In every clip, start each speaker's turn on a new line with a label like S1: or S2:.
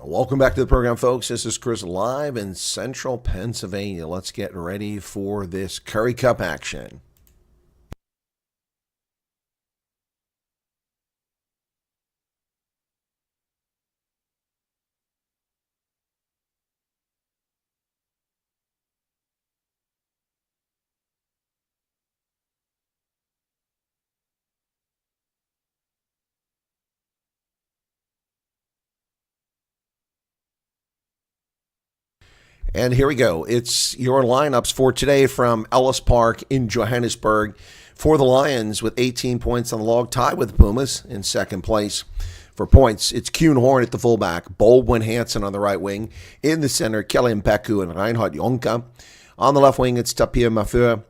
S1: Welcome back to the program, folks. This is Chris live in central Pennsylvania. Let's get ready for this Currie Cup action. And here we go. It's your lineups for today from Ellis Park in Johannesburg. For the Lions with 18 points on the log, tied with the Pumas in second place. For points, it's Kuhn Horn at the fullback, Baldwin Hansen on the right wing. In the center, Kelly Mpeku and Reinhard Jonka. On the left wing, it's Tapia Mafua.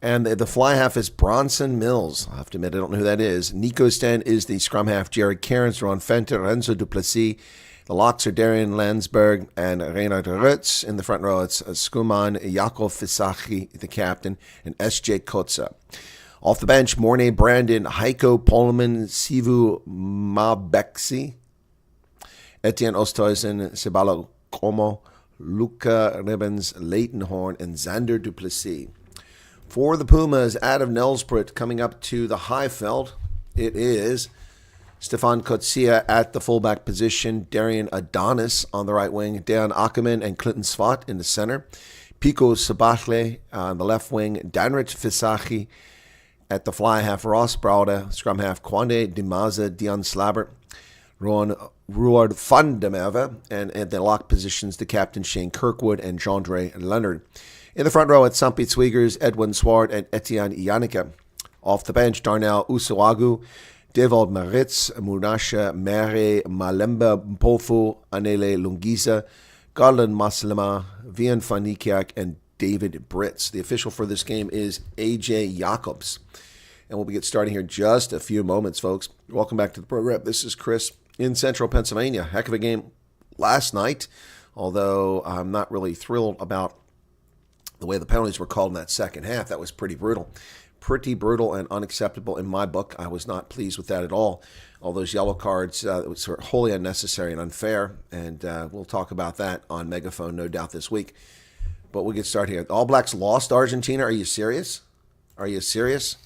S1: And the fly half is Bronson Mills. I have to admit, I don't know who that is. Nico Sten is the scrum half. Jared Cairns, Ron Fenter, Renzo Duplessis. The locks are Darian Landsberg and Reinhard Rutz. In the front row, it's Skuman Jakob Fisachi, the captain, and S.J. Kotza. Off the bench, Mornay Brandon, Heiko Polman, Sivu Mabeksi, Etienne Oosthuizen, Sebalo Como, Luca Ribbons, Leighton Horn, and Xander Duplessis. For the Pumas, out of Nelspruit, coming up to the Highveld, it is Stefan Kotsia at the fullback position, Darian Adonis on the right wing, Dan Ackerman and Clinton Svart in the center, Pico Sabachle on the left wing, Danrich Fisachi at the fly half, Ross Braude, scrum half, Kwande Dimaza, Dion Slabert, Ruard van der Merwe, and at the lock positions, the captain Shane Kirkwood and Jandre Leonard. In the front row, it's Sampi Zwiegers, Edwin Swart, and Etienne Yannicka. Off the bench, Darnell Usuagu, Devald Maritz, Munasha Mere, Malemba Mpofu, Anele Lungiza, Garland Maslema, Vian Fanikiak, and David Britz. The official for this game is AJ Jacobs. And we'll get starting here in just a few moments, folks. Welcome back to the program. This is Chris in central Pennsylvania. Heck of a game last night, although I'm not really thrilled about the way the penalties were called in that second half. That was pretty brutal. Pretty brutal and unacceptable in my book. I was not pleased with that at all. All those yellow cards were wholly unnecessary and unfair, and we'll talk about that on Megaphone, no doubt, this week. But we'll get started here. The All Blacks lost Argentina. Are you serious? Are you serious?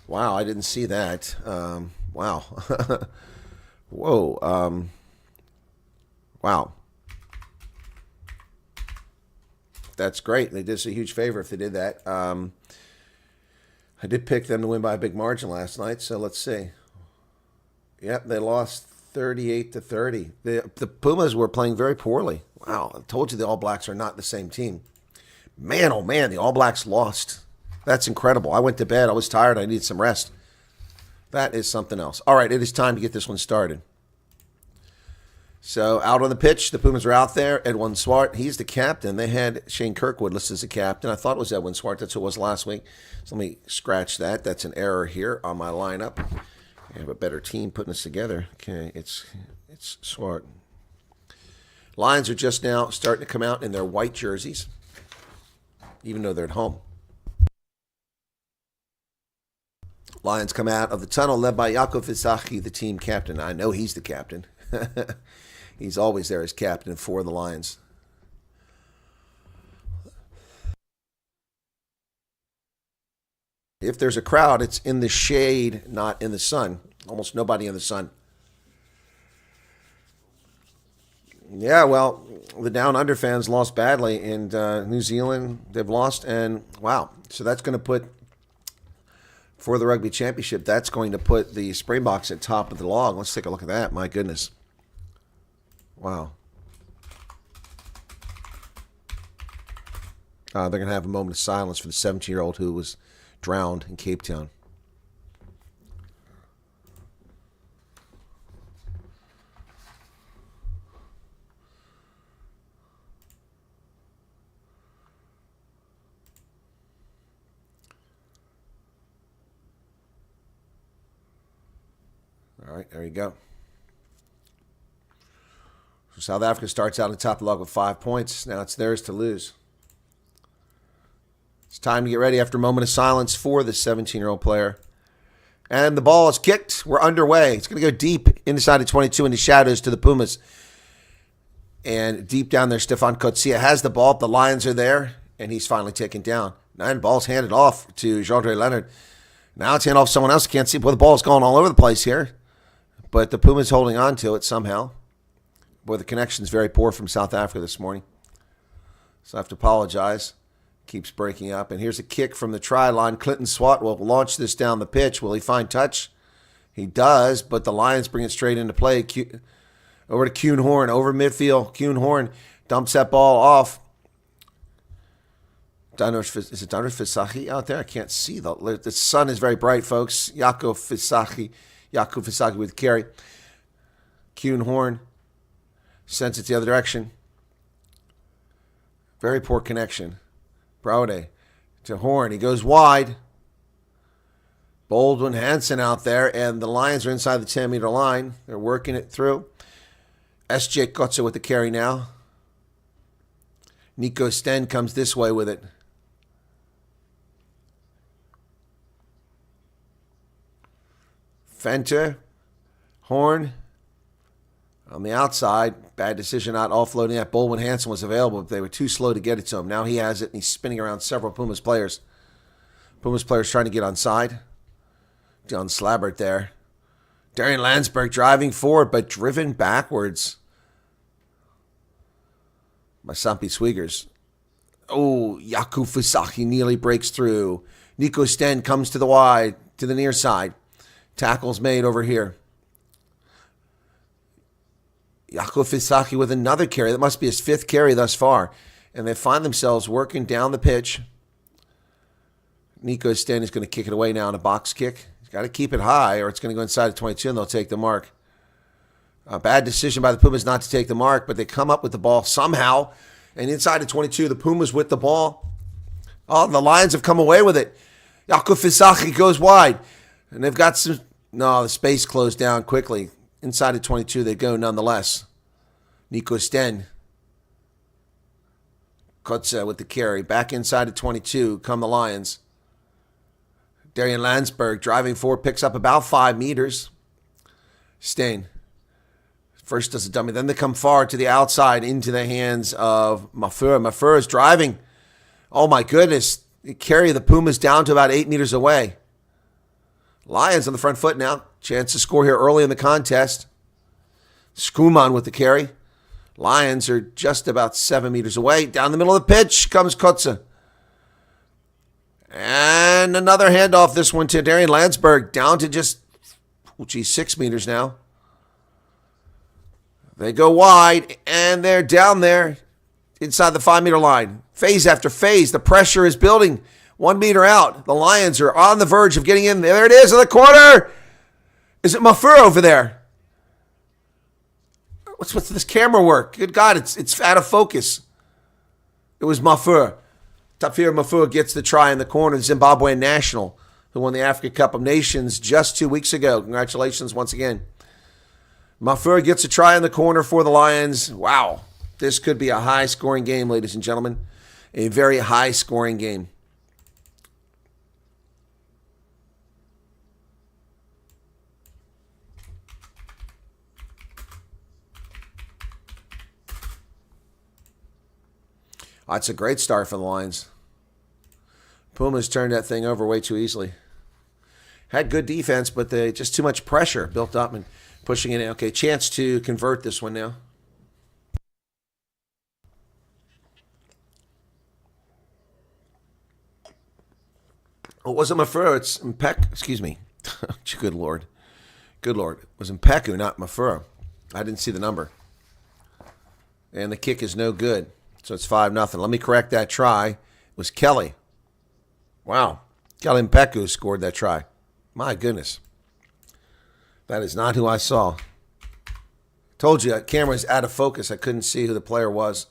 S1: Wow, I didn't see that. Wow. Whoa. Wow. That's great. They did us a huge favor if they did that. I did pick them to win by a big margin last night, so let's see. Yep, they lost 38-30. The Pumas were playing very poorly. Wow, I told you the All Blacks are not the same team. Man, oh man, the All Blacks lost. That's incredible. I went to bed. I was tired. I needed some rest. That is something else. All right, it is time to get this one started. So out on the pitch, the Pumas are out there. Edwin Swart, he's the captain. They had Shane Kirkwood listed as a captain. I thought it was Edwin Swart. That's who it was last week. So let me scratch that. That's an error here on my lineup. I have a better team putting this together. Okay, it's Swart. Lions are just now starting to come out in their white jerseys, even though they're at home. Lions come out of the tunnel led by Jakob Fisachi, the team captain. I know he's the captain. He's always there as captain for the Lions. If there's a crowd, it's in the shade, not in the sun. Almost nobody in the sun. Yeah, well, the Down Under fans lost badly in New Zealand. They've lost, and wow. So that's going to put, for the Rugby Championship, that's going to put the Springboks at top of the log. Let's take a look at that. My goodness. Wow. They're going to have a moment of silence for the 17-year-old who was drowned in Cape Town. All right, there you go. So South Africa starts out on the top of the log with 5 points. Now it's theirs to lose. It's time to get ready after a moment of silence for the 17-year-old player. And the ball is kicked. We're underway. It's going to go deep inside of 22 in the shadows to the Pumas. And deep down there, Stefan Coetzee has the ball. The Lions are there, and he's finally taken down. 9 balls handed off to Jean-Andre Leonard. Now it's handed off to someone else. Can't see where the ball's going all over the place here. But the Pumas holding on to it somehow. Boy, the connection's very poor from South Africa this morning. So I have to apologize. Keeps breaking up. And here's a kick from the try line. Clinton Swat will launch this down the pitch. Will he find touch? He does, but the Lions bring it straight into play. Over to Kuhn Horn, over midfield. Kuhn Horn dumps that ball off. Is it Danur Fisaki out there? I can't see. The sun is very bright, folks. Jakub Fisaki with Currie. Kuhn Horn sends it the other direction. Very poor connection. Brode to Horn. He goes wide. Baldwin Hansen out there, and the Lions are inside the 10-meter line. They're working it through. S.J. Kotze with the carry now. Nico Sten comes this way with it. Fenter, Horn on the outside. Bad decision not offloading that. Baldwin Hansen was available, but they were too slow to get it to him. Now he has it, and he's spinning around several Pumas players. Pumas players trying to get onside. John Slabbert there. Darian Landsberg driving forward, but driven backwards by Sampi Swiegers. Oh, Jakub Fisaki nearly breaks through. Nico Sten comes to the near side. Tackles made over here. Jakub Fisaki with another carry. That must be his 5th carry thus far. And they find themselves working down the pitch. Nico Sten is going to kick it away now on a box kick. He's got to keep it high or it's going to go inside of 22 and they'll take the mark. A bad decision by the Pumas not to take the mark, but they come up with the ball somehow. And inside of 22, the Pumas with the ball. Oh, the Lions have come away with it. Jakub Fisaki goes wide. And they've got some... No, the space closed down quickly. Inside of 22, they go nonetheless. Nico Sten. Kotze with the carry. Back inside of 22 come the Lions. Darian Landsberg driving forward, picks up about 5 meters. Stain. First does a dummy. Then they come far to the outside into the hands of Mafur. Mafur is driving. Oh, my goodness. They carry the Pumas down to about 8 meters away. Lions on the front foot now. Chance to score here early in the contest. Skuman with the carry. Lions are just about 7 meters away. Down the middle of the pitch comes Kotze. And another handoff, this one to Darian Landsberg. Down to just, 6 meters now. They go wide, and they're down there inside the 5-meter line. Phase after phase, the pressure is building. 1 meter out. The Lions are on the verge of getting in. There it is in the corner. Is it Mafur over there? What's this camera work? Good God, it's out of focus. It was Mafur. Tafir Mafur gets the try in the corner. Zimbabwean national who won the Africa Cup of Nations just 2 weeks ago. Congratulations once again. Mafur gets a try in the corner for the Lions. Wow. This could be a high-scoring game, ladies and gentlemen. A very high-scoring game. That's a great start for the Lions. Pumas turned that thing over way too easily. Had good defense, but they just too much pressure built up and pushing it in. Okay, chance to convert this one now. Oh, it wasn't Mafur. It's Mpek. Excuse me. Good Lord. Good Lord. It was Mpeku, not Mafur. I didn't see the number. And the kick is no good. So it's 5-0. Let me correct that try. It was Kelly. Wow. Kelly Mpeku scored that try. My goodness. That is not who I saw. Told you, that camera's out of focus. I couldn't see who the player was.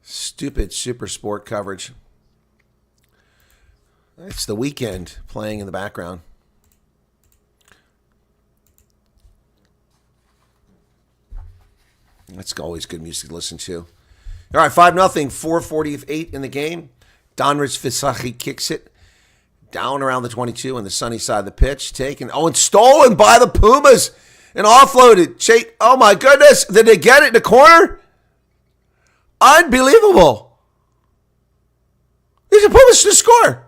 S1: Stupid Super Sport coverage. It's the Weekend playing in the background. That's always good music to listen to. All right, 5-0, 4:48 in the game. Donrich Fisaki kicks it down around the 22 on the sunny side of the pitch. Taken, and stolen by the Pumas and offloaded. Oh, my goodness. Did they get it in the corner? Unbelievable. These are Pumas to score.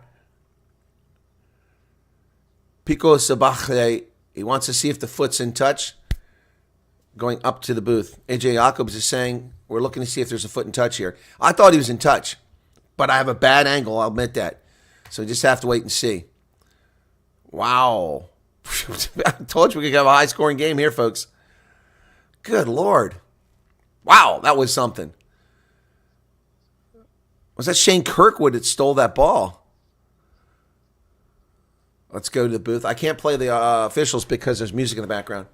S1: Pico Sabache, he wants to see if the foot's in touch. Going up to the booth. AJ Jacobs is saying, we're looking to see if there's a foot in touch here. I thought he was in touch, but I have a bad angle, I'll admit that. So we just have to wait and see. Wow. I told you we could have a high-scoring game here, folks. Good Lord. Wow, that was something. Was that Shane Kirkwood that stole that ball? Let's go to the booth. I can't play the officials because there's music in the background.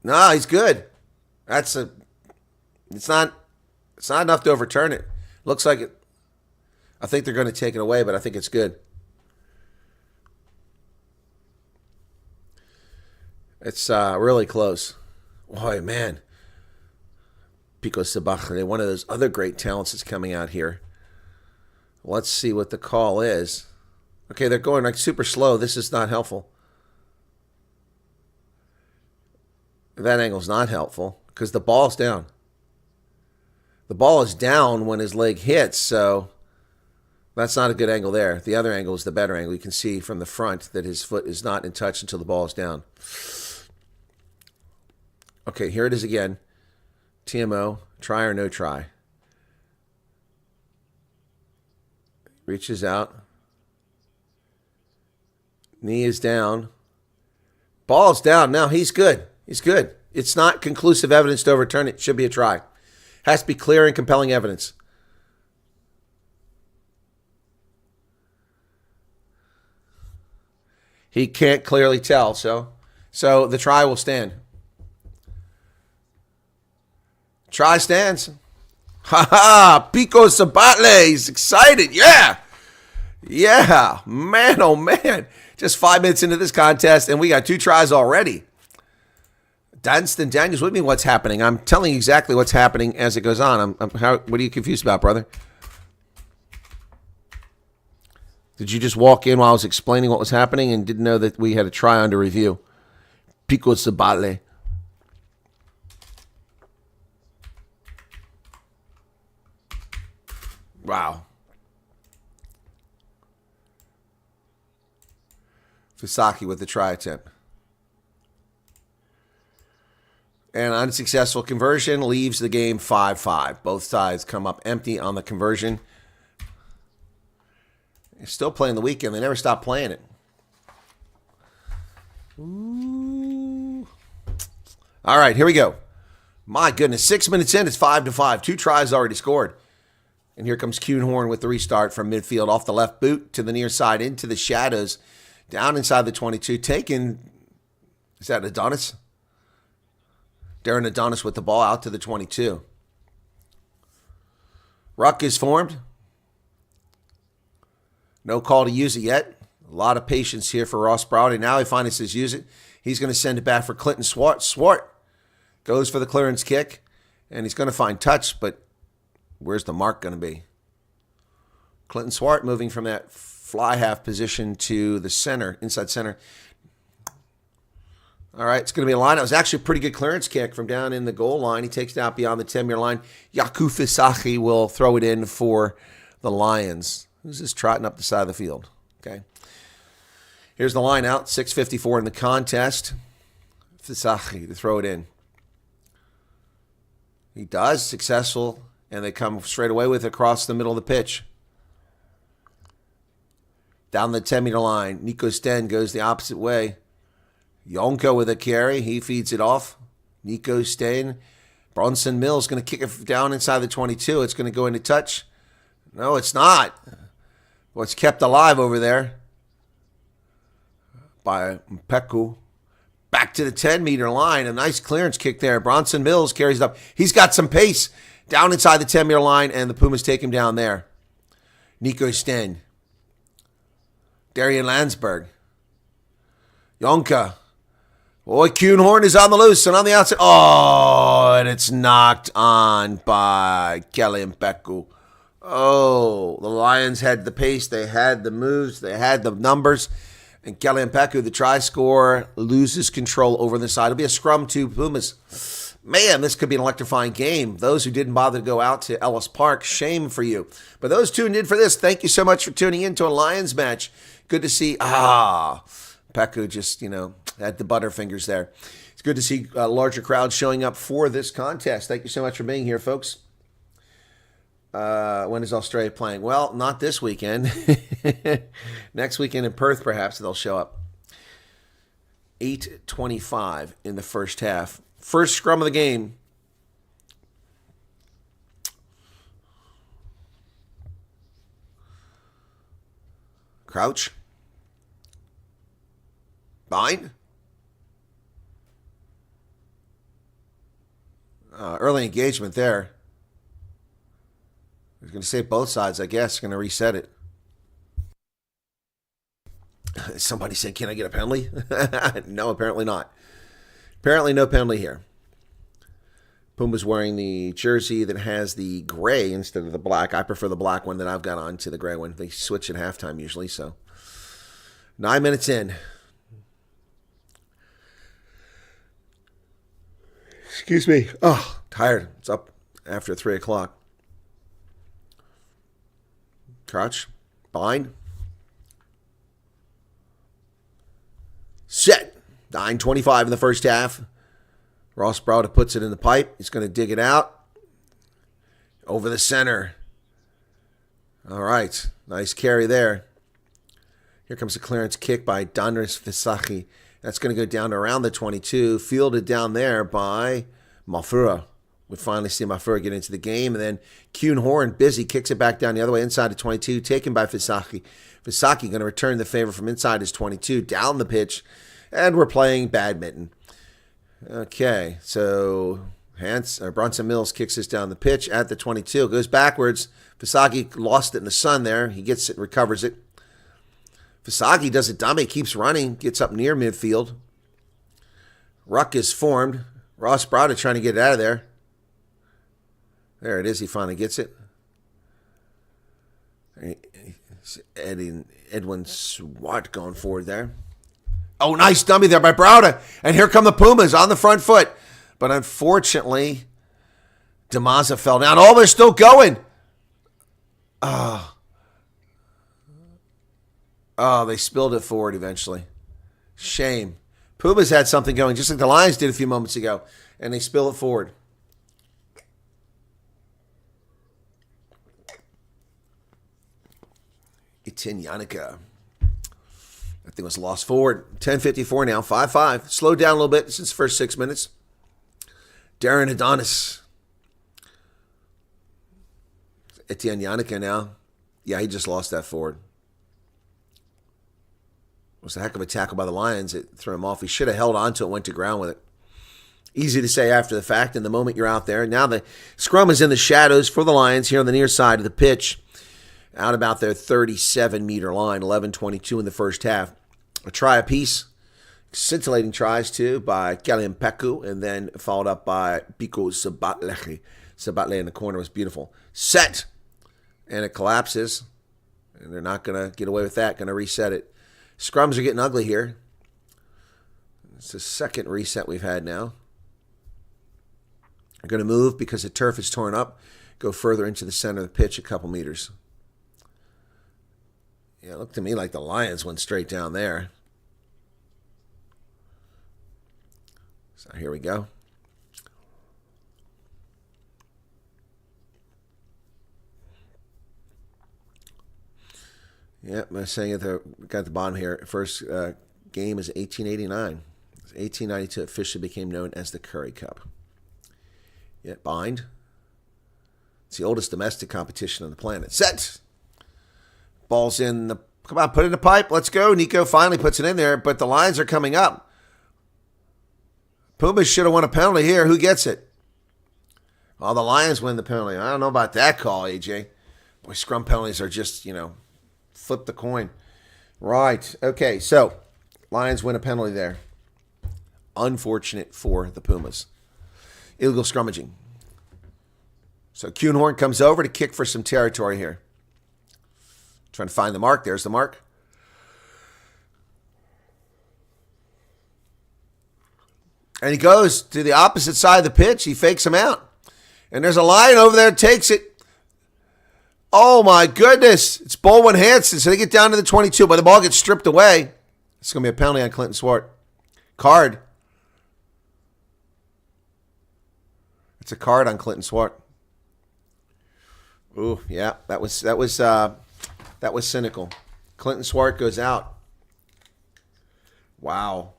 S1: No, he's good. It's not enough to overturn it. Looks like it. I think they're going to take it away, but I think it's good. It's really close. Boy, man. Pico Sabache, one of those other great talents that's coming out here. Let's see what the call is. Okay, they're going like super slow. This is not helpful. That angle's not helpful because the ball's down. The ball is down when his leg hits, so that's not a good angle there. The other angle is the better angle. You can see from the front that his foot is not in touch until the ball is down. Okay, here it is again. TMO, try or no try. Reaches out. Knee is down. Ball's down. Now he's good. He's good. It's not conclusive evidence to overturn it. It should be a try. Has to be clear and compelling evidence. He can't clearly tell, so the try will stand. Try stands. Ha ha! Pico Sabatle. He's excited. Yeah. Yeah. Man, oh man. Just 5 minutes into this contest, and we got 2 tries already. Dunstan Daniels, what do you mean what's happening? I'm telling you exactly what's happening as it goes on. What are you confused about, brother? Did you just walk in while I was explaining what was happening and didn't know that we had a try under review? Pico Sabatle. Wow. Fisaki with the try attempt. An unsuccessful conversion leaves the game 5-5. Both sides come up empty on the conversion. They're still playing the weekend. They never stop playing it. Ooh. All right, here we go. My goodness, 6 minutes in, it's 5-5. 2 tries already scored. And here comes Kuhnhorn with the restart from midfield off the left boot to the near side into the shadows. Down inside the 22. Taken, is that Adonis? Darren Adonis with the ball out to the 22. Ruck is formed. No call to use it yet. A lot of patience here for Ross Browdy. Now he finally says use it. He's going to send it back for Clinton Swart. Swart goes for the clearance kick, and he's going to find touch, but where's the mark going to be? Clinton Swart moving from that fly half position to the center, inside center. All right, it's going to be a line. It was actually a pretty good clearance kick from down in the goal line. He takes it out beyond the 10-meter line. Yaku Fisaki will throw it in for the Lions. Who's this trotting up the side of the field? Okay. Here's the line out. 6:54 in the contest. Fisaki to throw it in. He does. Successful. And they come straight away with it across the middle of the pitch. Down the 10-meter line. Nico Sten goes the opposite way. Yonko with a carry. He feeds it off. Nico Sten. Bronson Mills going to kick it down inside the 22. It's going to go into touch. No, it's not. Well, it's kept alive over there by Mpeku. Back to the 10-meter line. A nice clearance kick there. Bronson Mills carries it up. He's got some pace down inside the 10-meter line, and the Pumas take him down there. Nico Sten. Darian Landsberg. Yonka. Boy, Kuhnhorn is on the loose and on the outside. Oh, and it's knocked on by Kelly Mpeku. Oh, the Lions had the pace. They had the moves. They had the numbers. And Kaliampeku, the try scorer, loses control over the side. It'll be a scrum to Pumas. Man, this could be an electrifying game. Those who didn't bother to go out to Ellis Park, shame for you. But those tuned in for this, thank you so much for tuning in to a Lions match. Good to see, Peku just, had the butterfingers there. It's good to see a larger crowd showing up for this contest. Thank you so much for being here, folks. When is Australia playing? Well, not this weekend. Next weekend in Perth, perhaps, they'll show up. 8:25 in the first half. First scrum of the game. Crouch. Bind. Early engagement there. He's going to save both sides, I guess. Going to reset it. Somebody said, can I get a penalty? No, apparently not. Apparently no penalty here. Puma's wearing the jersey that has the gray instead of the black. I prefer the black one that I've got on to the gray one. They switch at halftime usually. So 9 minutes in. Excuse me. Oh, tired. It's up after 3 o'clock. Crouch. Bind. Set. 9:25 in the first half. Ross Browder puts it in the pipe. He's going to dig it out. Over the center. All right. Nice carry there. Here comes a clearance kick by Danris Visaki. That's going to go down to around the 22. Fielded down there by Mafura. We finally see Mafura get into the game. And then Kuhn Horn, busy, kicks it back down the other way inside the 22. Taken by Visaki. Visaki going to return the favor from inside his 22. Down the pitch. And we're playing badminton. Okay, so Bronson Mills kicks this down the pitch at the 22. Goes backwards. Visaki lost it in the sun there. He gets it, recovers it. Visaki does a dummy, keeps running, gets up near midfield. Ruck is formed. Ross Browder trying to get it out of there. There it is. He finally gets it. Edwin Swart going forward there. Oh, nice dummy there by Browder. And here come the Pumas on the front foot. But unfortunately, Damaza fell down. Oh, they're still going. Oh, they spilled it forward eventually. Shame. Pumas had something going, just like the Lions did a few moments ago. And they spill it forward. Etienne Yannicka. That thing was lost forward. 10:54 now. 5-5. Slowed down a little bit since the first 6 minutes. Darren Adonis. Etienne Yannicka now. Yeah, he just lost that forward. It was a heck of a tackle by the Lions. It threw him off. He should have held on to it, went to ground with it. Easy to say after the fact, and the moment you're out there. Now the scrum is in the shadows for the Lions here on the near side of the pitch. Out about their 37-meter line, 11:22 in the first half. A try apiece. Scintillating tries, too, by Kaliampeku, and then followed up by Biko Sabatle. Sabatle in the corner was beautiful. Set! And it collapses. And they're not going to get away with that. Going to reset it. Scrums are getting ugly here. It's the second reset we've had now. They're going to move because the turf is torn up. Go further into the center of the pitch a couple meters. Yeah, it looked to me like the Lions went straight down there. So here we go. Yeah, I'm saying we got the bottom here. First game is 1889. 1892 officially became known as the Currie Cup. Yeah, bind. It's the oldest domestic competition on the planet. Set! Ball's in the... Come on, put it in the pipe. Let's go. Nico finally puts it in there, but the Lions are coming up. Pumas should have won a penalty here. Who gets it? Well, the Lions win the penalty. I don't know about that call, AJ. Boy, scrum penalties are just, flip the coin. Right. Okay, so Lions win a penalty there. Unfortunate for the Pumas. Illegal scrummaging. So Kuhnhorn comes over to kick for some territory here. Trying to find the mark. There's the mark. And he goes to the opposite side of the pitch. He fakes him out. And there's a Lion over there, takes it. Oh, my goodness. It's Baldwin Hanson. So they get down to the 22, but the ball gets stripped away. It's going to be a penalty on Clinton Swart. Card. It's a card on Clinton Swart. Ooh, yeah, that was cynical. Clinton Swart goes out. Wow.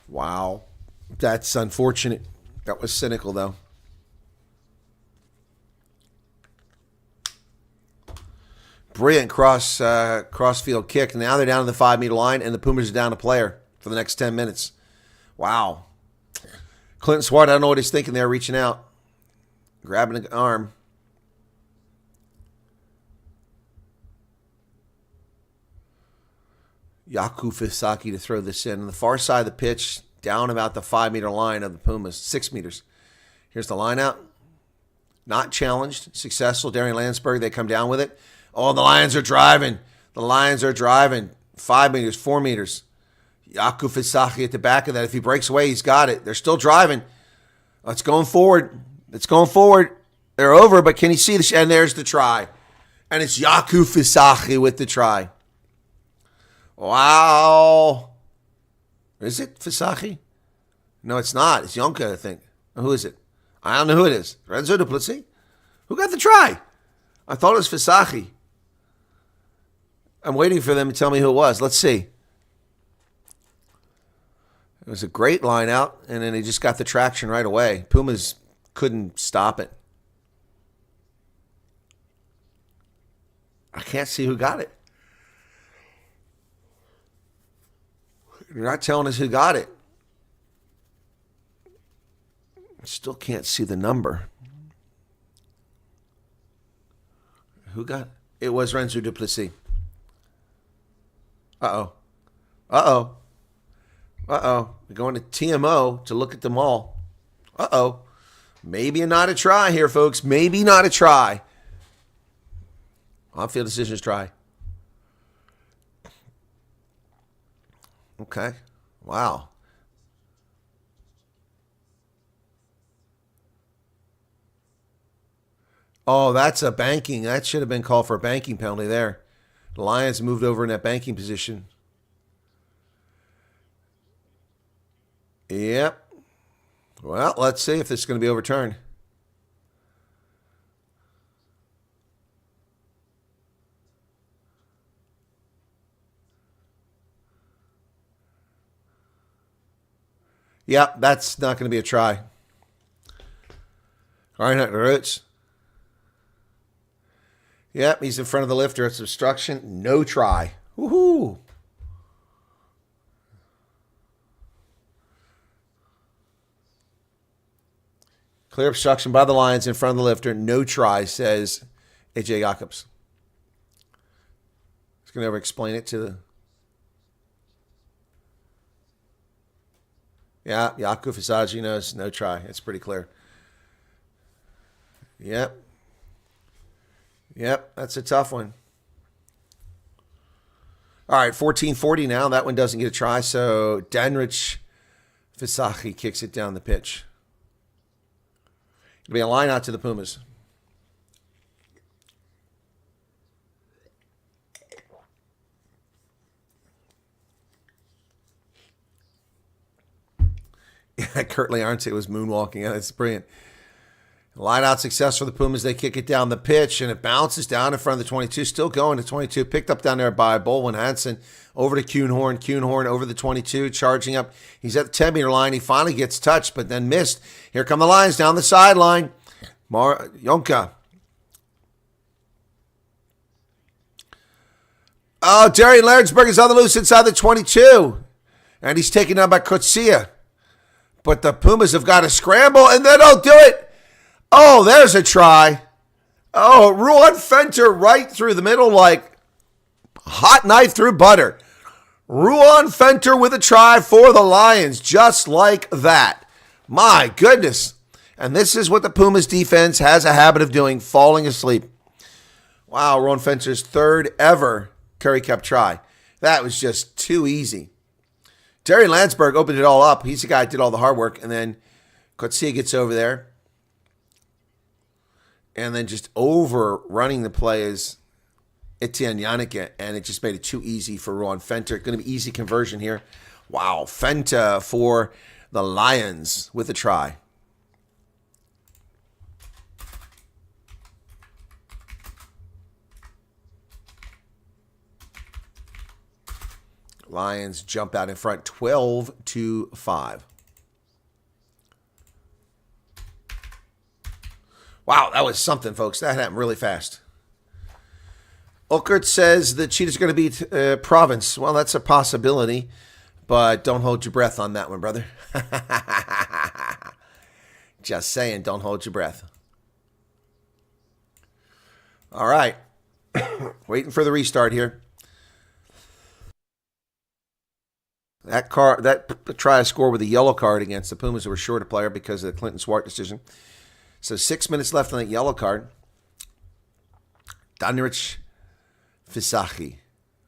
S1: Wow. That's unfortunate. That was cynical, though. Brilliant cross-field kick. Now they're down to the 5-meter line, and the Pumas are down a player for the next 10 minutes. Wow. Clinton Swart, I don't know what he's thinking there, reaching out. Grabbing an arm. Yaku Fisaki to throw this in. On the far side of the pitch, down about the 5-meter line of the Pumas. 6 meters. Here's the line out. Not challenged. Successful. Darian Landsberg, they come down with it. Oh, the Lions are driving. The Lions are driving. 5 meters, 4 meters. Yaku Fisaki at the back of that. If he breaks away, he's got it. They're still driving. Oh, it's going forward. It's going forward. They're over, but can you see the... And there's the try. And it's Yaku Fisaki with the try. Wow. Is it Fisaki? No, it's not. It's Yonka, I think. Who is it? I don't know who it is. Renzo Duplessis? Who got the try? I thought it was Fisaki. I'm waiting for them to tell me who it was. Let's see. It was a great line out, and then he just got the traction right away. Pumas couldn't stop it. I can't see who got it. You're not telling us who got it. I still can't see the number. Who got it? It was Renzo Duplessis. Uh-oh. Uh-oh. Uh-oh. We're going to TMO to look at them all. Uh-oh. Maybe not a try here, folks. Maybe not a try. On-field decisions try. Okay. Wow. Oh, that's a banking. That should have been called for a banking penalty there. The Lions moved over in that banking position. Yep. Well, let's see if this is going to be overturned. Yep, that's not going to be a try. Reinhardt Roots. Yep, he's in front of the lifter. It's obstruction. No try. Woohoo. Clear obstruction by the Lions in front of the lifter. No try, says AJ Jacobs. He's going to explain it to the... Yeah, Yaku Fisaki knows. No try. It's pretty clear. Yep. Yep, that's a tough one. All right, 14:40 now. That one doesn't get a try, so Danrich Fisaki kicks it down the pitch. It'll be a line out to the Pumas. Yeah, Curtly Arndt was moonwalking. Yeah, that's brilliant. Line out success for the Pumas. They kick it down the pitch, and it bounces down in front of the 22. Still going to 22. Picked up down there by Baldwin Hanson. Over to Kuhnhorn. Kuhnhorn over the 22. Charging up. He's at the 10-meter line. He finally gets touched, but then missed. Here come the Lions down the sideline. Yonka. Oh, Darian Landsberg is on the loose inside the 22. And he's taken down by Kotsia. But the Pumas have got to scramble, and they don't do it. Oh, there's a try. Oh, Ruan Fenter right through the middle like hot knife through butter. Ruan Fenter with a try for the Lions, just like that. My goodness. And this is what the Pumas defense has a habit of doing, falling asleep. Wow, Ruan Fenter's third ever Currie Cup try. That was just too easy. Terry Landsberg opened it all up. He's the guy that did all the hard work. And then Coetzee gets over there. And then just overrunning the play is Etienne Yannicke. And it just made it too easy for Ron Fenter. Going to be easy conversion here. Wow. Fenta for the Lions with a try. Lions jump out in front 12-5. Wow, that was something, folks. That happened really fast. Ulkert says the Cheetahs are going to beat Province. Well, that's a possibility, but don't hold your breath on that one, brother. Just saying, don't hold your breath. All right. Waiting for the restart here. That try score with a yellow card against the Pumas, who were short a player because of the Clinton Swart decision. So 6 minutes left on that yellow card. Danrich Fisachi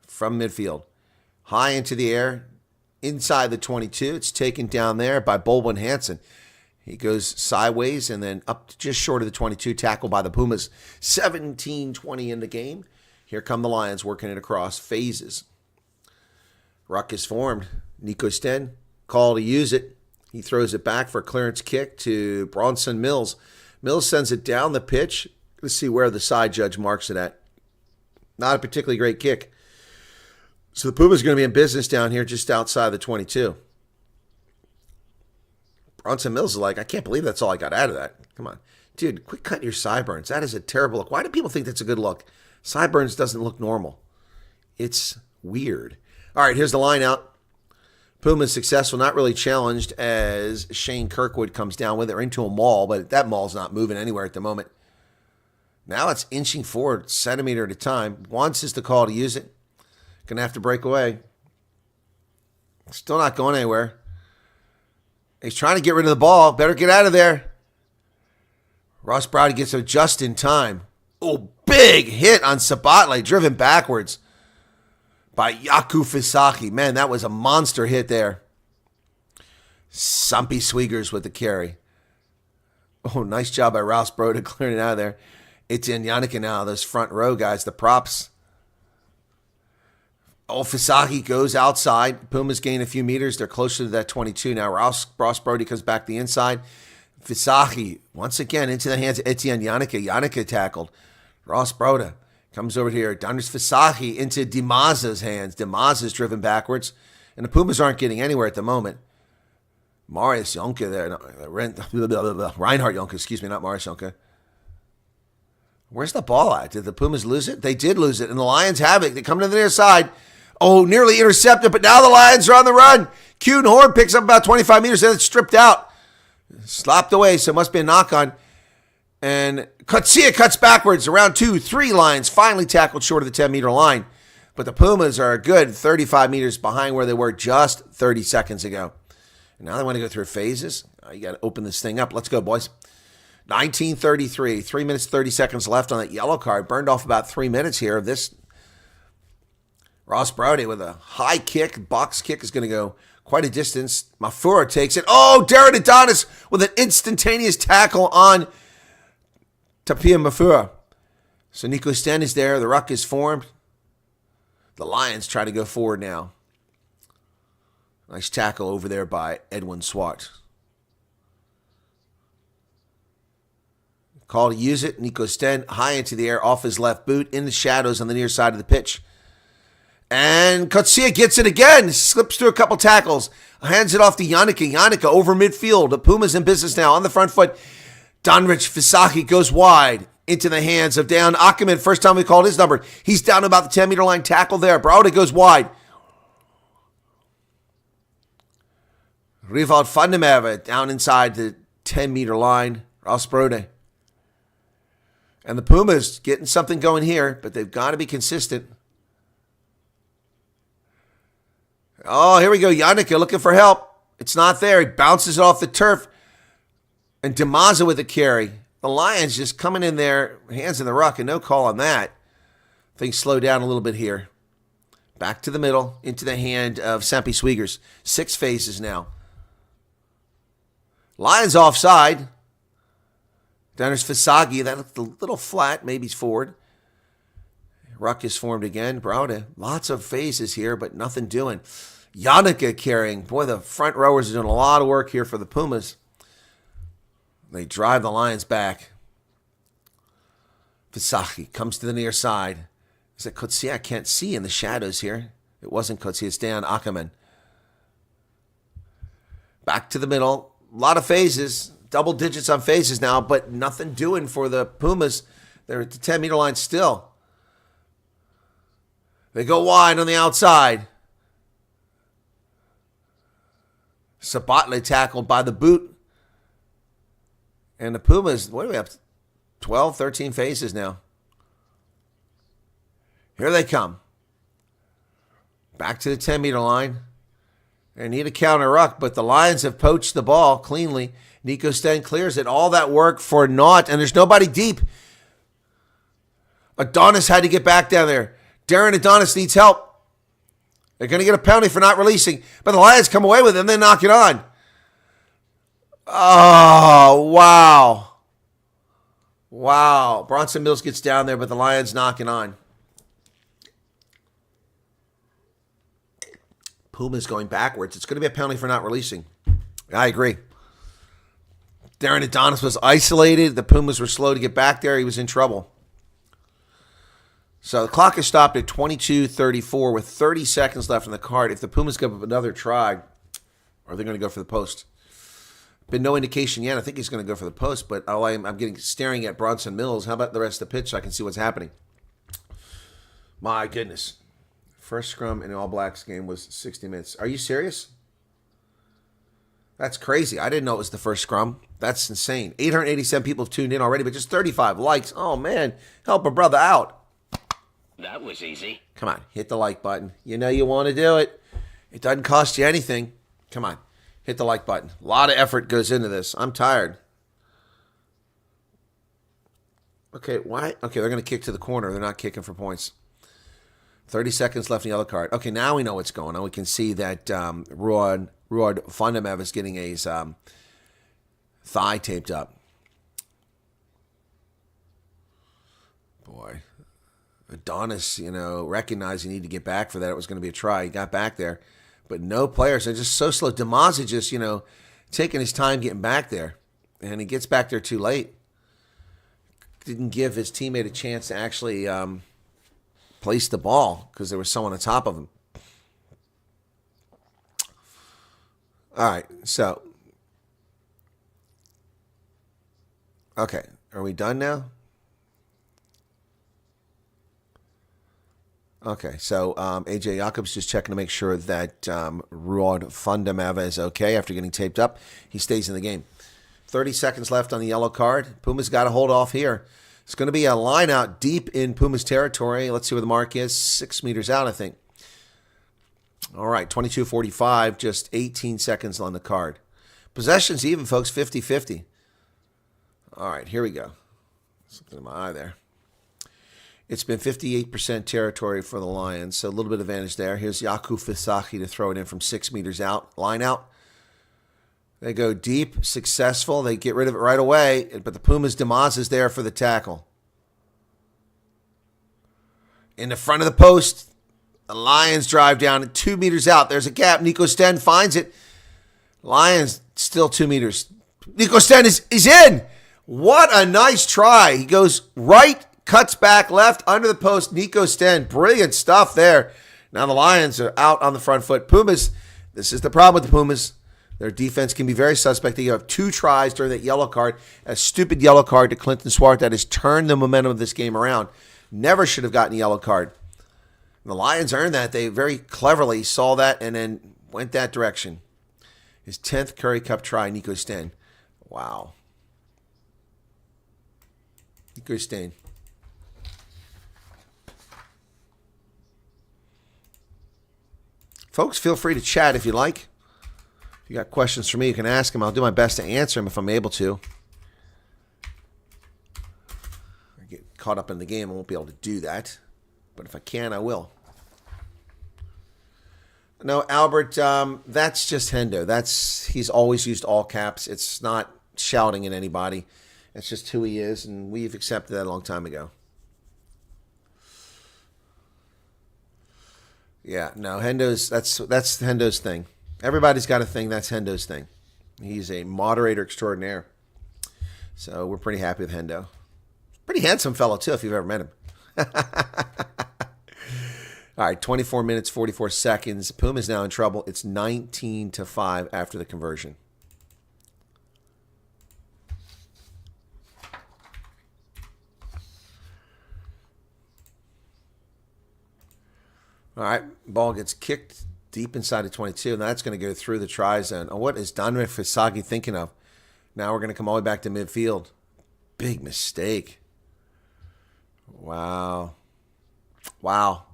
S1: from midfield. High into the air, inside the 22. It's taken down there by Bolwin Hansen. He goes sideways and then up to just short of the 22, tackled by the Pumas. 17-20 in the game. Here come the Lions working it across phases. Ruck is formed. Nico Sten, call to use it. He throws it back for a clearance kick to Bronson Mills. Mills sends it down the pitch. Let's see where the side judge marks it at. Not a particularly great kick. So the Pumas are going to be in business down here just outside the 22. Bronson Mills is like, I can't believe that's all I got out of that. Come on. Dude, quit cutting your sideburns. That is a terrible look. Why do people think that's a good look? Sideburns doesn't look normal. It's weird. All right, here's the line out. Puma's successful, not really challenged as Shane Kirkwood comes down with it or into a maul, but that maul's not moving anywhere at the moment. Now it's inching forward, centimeter at a time. Wants is the call to use it. Going to have to break away. Still not going anywhere. He's trying to get rid of the ball. Better get out of there. Ross Browdy gets it just in time. Oh, big hit on Sabatle, driven backwards by Yaku Fisachi. Man, that was a monster hit there. Sumpy Sweegers with the carry. Oh, nice job by Ross Broda clearing it out of there. It's in Yannicke now, those front row guys, the props. Oh, Fisachi goes outside. Pumas gain a few meters. They're closer to that 22 now. Ross Brody comes back the inside. Fisachi, once again, into the hands of Etienne Yannicke. Yannicke tackled. Ross Broda comes over here. Danrich Fisachi into Dimaza's hands. Dimaza's driven backwards. And the Pumas aren't getting anywhere at the moment. Marius Jonke there. Reinhard Jonke, excuse me, not Marius Jonke. Where's the ball at? Did the Pumas lose it? They did lose it. And the Lions have it. They come to their side. Oh, nearly intercepted, but now the Lions are on the run. Kuhn Horn picks up about 25 meters, then it's stripped out. Slapped away, so it must be a knock on. And Coetzee cuts backwards. Around 2-3 Lions finally tackled short of the 10-meter line. But the Pumas are a good 35 meters behind where they were just 30 seconds ago. And now they want to go through phases. You got to open this thing up. Let's go, boys. 19:33, 3 minutes, 30 seconds left on that yellow card. Burned off about 3 minutes here. This Ross Brody with a high kick, box kick is going to go quite a distance. Mafura takes it. Oh, Darren Adonis with an instantaneous tackle on Tapia Mafura. So Nico Sten is there. The ruck is formed. The Lions try to go forward now. Nice tackle over there by Edwin Swart. Call to use it. Nico Sten high into the air off his left boot in the shadows on the near side of the pitch. And Coetzee gets it again. Slips through a couple tackles. Hands it off to Yannicke. Yannicke over midfield. The Pumas in business now on the front foot. Danrich Fisachi goes wide into the hands of Dan Ackerman. First time we called his number. He's down to about the 10-meter line. Tackle there. Browder goes wide. Rivald van der Merwe down inside the 10-meter line. Ross Brode. And the Pumas getting something going here, but they've got to be consistent. Oh, here we go. Yannicke looking for help. It's not there. He bounces it off the turf. And Dimaza with the carry. The Lions just coming in there, hands in the ruck, and no call on that. Things slow down a little bit here. Back to the middle, into the hand of Sempi Sweegers. 6 phases now. Lions offside. Dennis Fisagi, that looked a little flat. Maybe he's forward. Ruck is formed again. Browder. Lots of phases here, but nothing doing. Yannicka carrying. Boy, the front rowers are doing a lot of work here for the Pumas. They drive the Lions back. Fisagi comes to the near side. Is it Kotsi? I can't see in the shadows here. It wasn't Kotsi. It's Dan Ackerman. Back to the middle. A lot of phases. Double digits on phases now, but nothing doing for the Pumas. They're at the 10-meter line still. They go wide on the outside. Sabatle tackled by the boot. And the Pumas, what do we have? 12, 13 phases now. Here they come. Back to the 10-meter line. They need a counter ruck, but the Lions have poached the ball cleanly. Nico Sten clears it. All that work for naught, and there's nobody deep. Adonis had to get back down there. Darren Adonis needs help. They're going to get a penalty for not releasing, but the Lions come away with it and then knock it on. Oh, wow. Wow. Bronson Mills gets down there, but the Lions knock it on. Puma's going backwards. It's going to be a penalty for not releasing. I agree. Darren Adonis was isolated. The Pumas were slow to get back there. He was in trouble. So the clock is stopped at 22:34 with 30 seconds left on the card. If the Pumas give up another try, are they going to go for the post? Been no indication yet. I think he's going to go for the post, but I'm getting staring at Bronson Mills. How about the rest of the pitch so I can see what's happening? My goodness. First scrum in an All Blacks game was 60 minutes. Are you serious? That's crazy. I didn't know it was the first scrum. That's insane. 887 people have tuned in already, but just 35 likes. Oh, man. Help a brother out.
S2: That was easy.
S1: Come on. Hit the like button. You know you want to do it. It doesn't cost you anything. Come on. Hit the like button. A lot of effort goes into this. I'm tired. Okay, why? Okay, they're going to kick to the corner. They're not kicking for points. 30 seconds left in the yellow card. Okay, now we know what's going on. We can see that Ruud Fundamev is getting his thigh taped up. Boy. Adonis, recognized he needed to get back for that. It was going to be a try. He got back there. But no players. They're just so slow. DeMaz is just, taking his time getting back there. And he gets back there too late. Didn't give his teammate a chance to actually place the ball because there was someone on top of him. All right, so. Okay, are we done now? Okay, so AJ Jacobs just checking to make sure that Ruud Fundamev is okay after getting taped up. He stays in the game. 30 seconds left on the yellow card. Pumas got to hold off here. It's going to be a line out deep in Pumas territory. Let's see where the mark is. 6 meters out, I think. All right, 22:45, just 18 seconds on the card. Possession's even, folks, 50-50. All right, here we go. Something in my eye there. It's been 58% territory for the Lions, so a little bit of advantage there. Here's Yaku Fisaki to throw it in from 6 meters out. Line out. They go deep, successful. They get rid of it right away, but the Pumas' DeMaz is there for the tackle. In the front of the post, the Lions drive down 2 meters out. There's a gap. Nico Sten finds it. Lions still 2 meters. Nico Sten is in. What a nice try. He goes right, cuts back left under the post. Nico Sten, brilliant stuff there. Now the Lions are out on the front foot. Pumas, this is the problem with the Pumas. Their defense can be very suspect. You have 2 tries during that yellow card. A stupid yellow card to Clinton Swart that has turned the momentum of this game around. Never should have gotten a yellow card. The Lions earned that. They very cleverly saw that and then went that direction. His 10th Currie Cup try, Nico Sten. Wow. Nico Sten. Folks, feel free to chat if you like. If you got questions for me, you can ask them. I'll do my best to answer them if I'm able to. I get caught up in the game, I won't be able to do that. But if I can, I will. No, Albert, that's just Hendo. He's always used all caps. It's not shouting at anybody. It's just who he is, and we've accepted that a long time ago. Yeah, no, that's Hendo's thing. Everybody's got a thing. That's Hendo's thing. He's a moderator extraordinaire. So we're pretty happy with Hendo. Pretty handsome fellow, too, if you've ever met him. All right, 24 minutes, 44 seconds. Puma's now in trouble. It's 19-5 after the conversion. All right, ball gets kicked deep inside of 22, and that's going to go through the try zone. Oh, what is Danre Fisagi thinking of? Now we're going to come all the way back to midfield. Big mistake. Wow. Wow.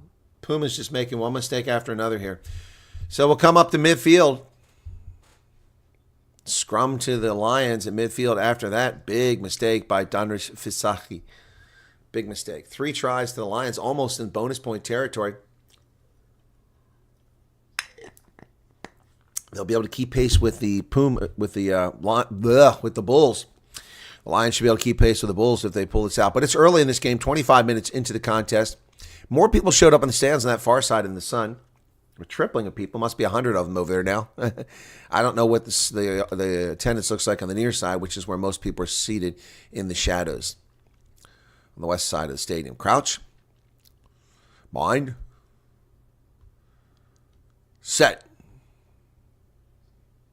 S1: Puma's just making one mistake after another here. So we'll come up to midfield. Scrum to the Lions at midfield after that. Big mistake by Danre Fisagi. Big mistake. 3 tries to the Lions, almost in bonus point territory. They'll be able to keep pace with the with the Bulls. The Lions should be able to keep pace with the Bulls if they pull this out. But it's early in this game, 25 minutes into the contest. More people showed up in the stands on that far side in the sun. A tripling of people. Must be 100 of them over there now. I don't know what the attendance looks like on the near side, which is where most people are seated in the shadows. On the west side of the stadium. Crouch. Bind. Set.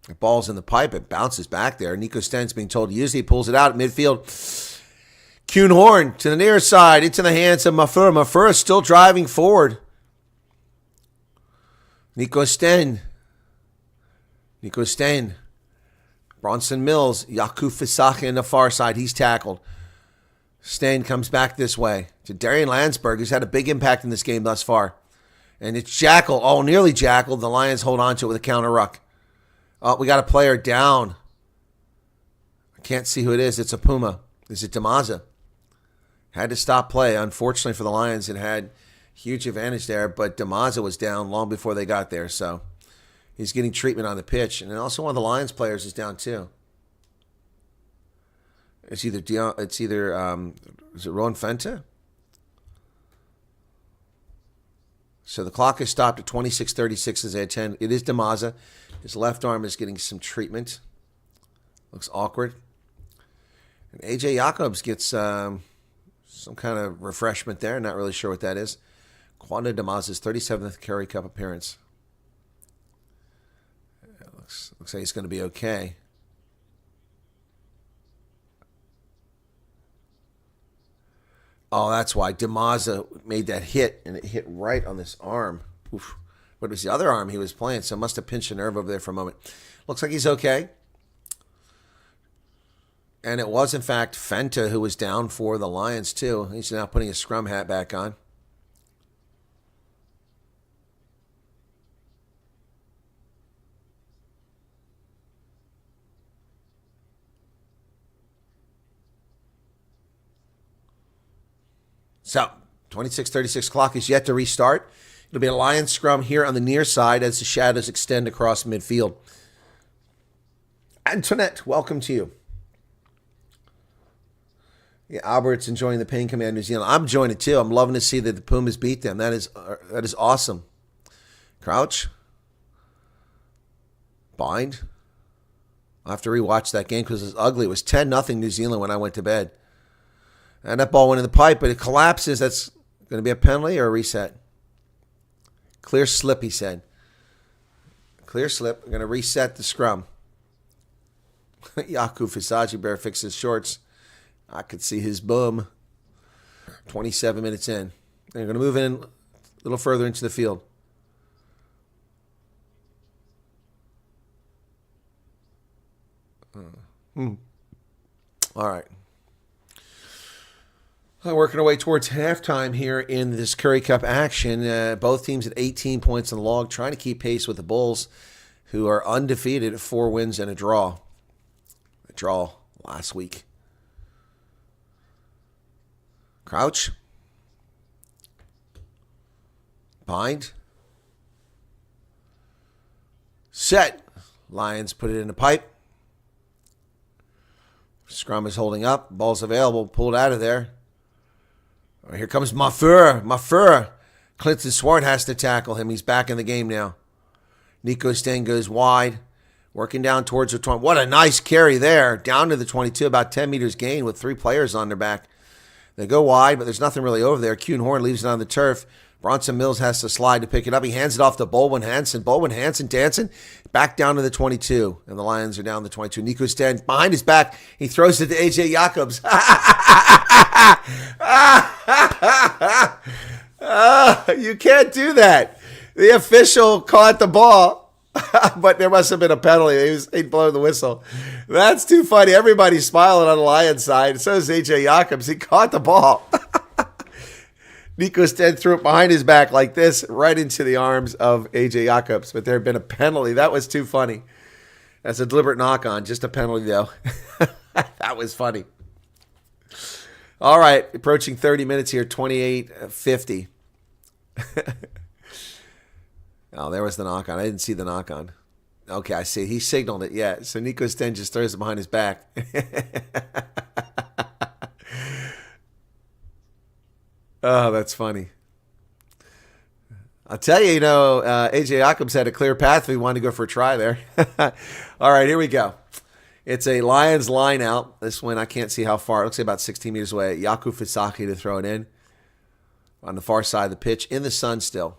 S1: The ball's in the pipe. It bounces back there. Nico Sten's being told to use it. He pulls it out at midfield. Kuhn Horn to the near side. Into the hands of Mafur. Mafur is still driving forward. Nico Sten. Bronson Mills. Yaku Fisaka in the far side. He's tackled. Sten comes back this way to Darian Landsberg, who's had a big impact in this game thus far. And it's Jackal. Oh, nearly Jackal. The Lions hold on to it with a counter ruck. Oh, we got a player down. I can't see who it is. It's a Puma. Is it Damaza? Had to stop play. Unfortunately for the Lions, it had huge advantage there, but Damaza was down long before they got there, so he's getting treatment on the pitch. And then also one of the Lions players is down too. It's either is it Rowan Fenta? So the clock is stopped at 26:36 as they attend. It is Damaza. His left arm is getting some treatment. Looks awkward. And AJ Jacobs gets some kind of refreshment there. Not really sure what that is. Kwanda Damaza's 37th Currie Cup appearance. Looks like he's going to be okay. Oh, that's why Damaza made that hit, and it hit right on this arm. Oof. But it was the other arm he was playing, so must have pinched a nerve over there for a moment. Looks like he's okay. And it was, in fact, Fenta who was down for the Lions, too. He's now putting his scrum hat back on. So, 26:36 clock is yet to restart. It'll be a Lions scrum here on the near side as the shadows extend across midfield. Antoinette, welcome to you. Yeah, Albert's enjoying the pain coming out of New Zealand. I'm enjoying it too. I'm loving to see that the Pumas beat them. That is awesome. Crouch. Bind. I'll have to rewatch that game because it was ugly. It was 10-0 New Zealand when I went to bed. And that ball went in the pipe, but it collapses. That's going to be a penalty or a reset? Clear slip, he said. Clear slip. We're going to reset the scrum. Yaku Fisagi better fix his shorts. I could see his boom. 27 minutes in. They're going to move in a little further into the field. All right. Working our way towards halftime here in this Currie Cup action. Both teams at 18 points on the log, trying to keep pace with the Bulls, who are undefeated at 4 wins and a draw. A draw last week. Crouch. Bind. Set. Lions put it in the pipe. Scrum is holding up. Ball's available. Pulled out of there. Here comes Mafur. Clinton Swart has to tackle him. He's back in the game now. Nico Sten goes wide. Working down towards the 20. What a nice carry there. Down to the 22. About 10 meters gain with 3 players on their back. They go wide, but there's nothing really over there. Kuhn Horn leaves it on the turf. Bronson Mills has to slide to pick it up. He hands it off to Bolwin Hansen. Bolwin Hansen dancing back down to the 22. And the Lions are down the 22. Nico Sten behind his back. He throws it to A.J. Jacobs. You can't do that. The official caught the ball, but there must have been a penalty. He'd blown the whistle. That's too funny. Everybody's smiling on the Lions side. So is A.J. Jacobs. He caught the ball. Nico Sten threw it behind his back like this, right into the arms of A.J. Jacobs. But there had been a penalty. That was too funny. That's a deliberate knock on. Just a penalty, though. That was funny. All right. Approaching 30 minutes here. 28:50. Oh, there was the knock on. I didn't see the knock on. Okay, I see. He signaled it. Yeah. So Nico Sten just throws it behind his back. Oh, that's funny. I'll tell you, A.J. Jacobs had a clear path if he wanted to go for a try there. All right, here we go. It's a Lions line out. This one, I can't see how far. It looks like about 16 meters away. Yaku Fisaki to throw it in on the far side of the pitch in the sun still.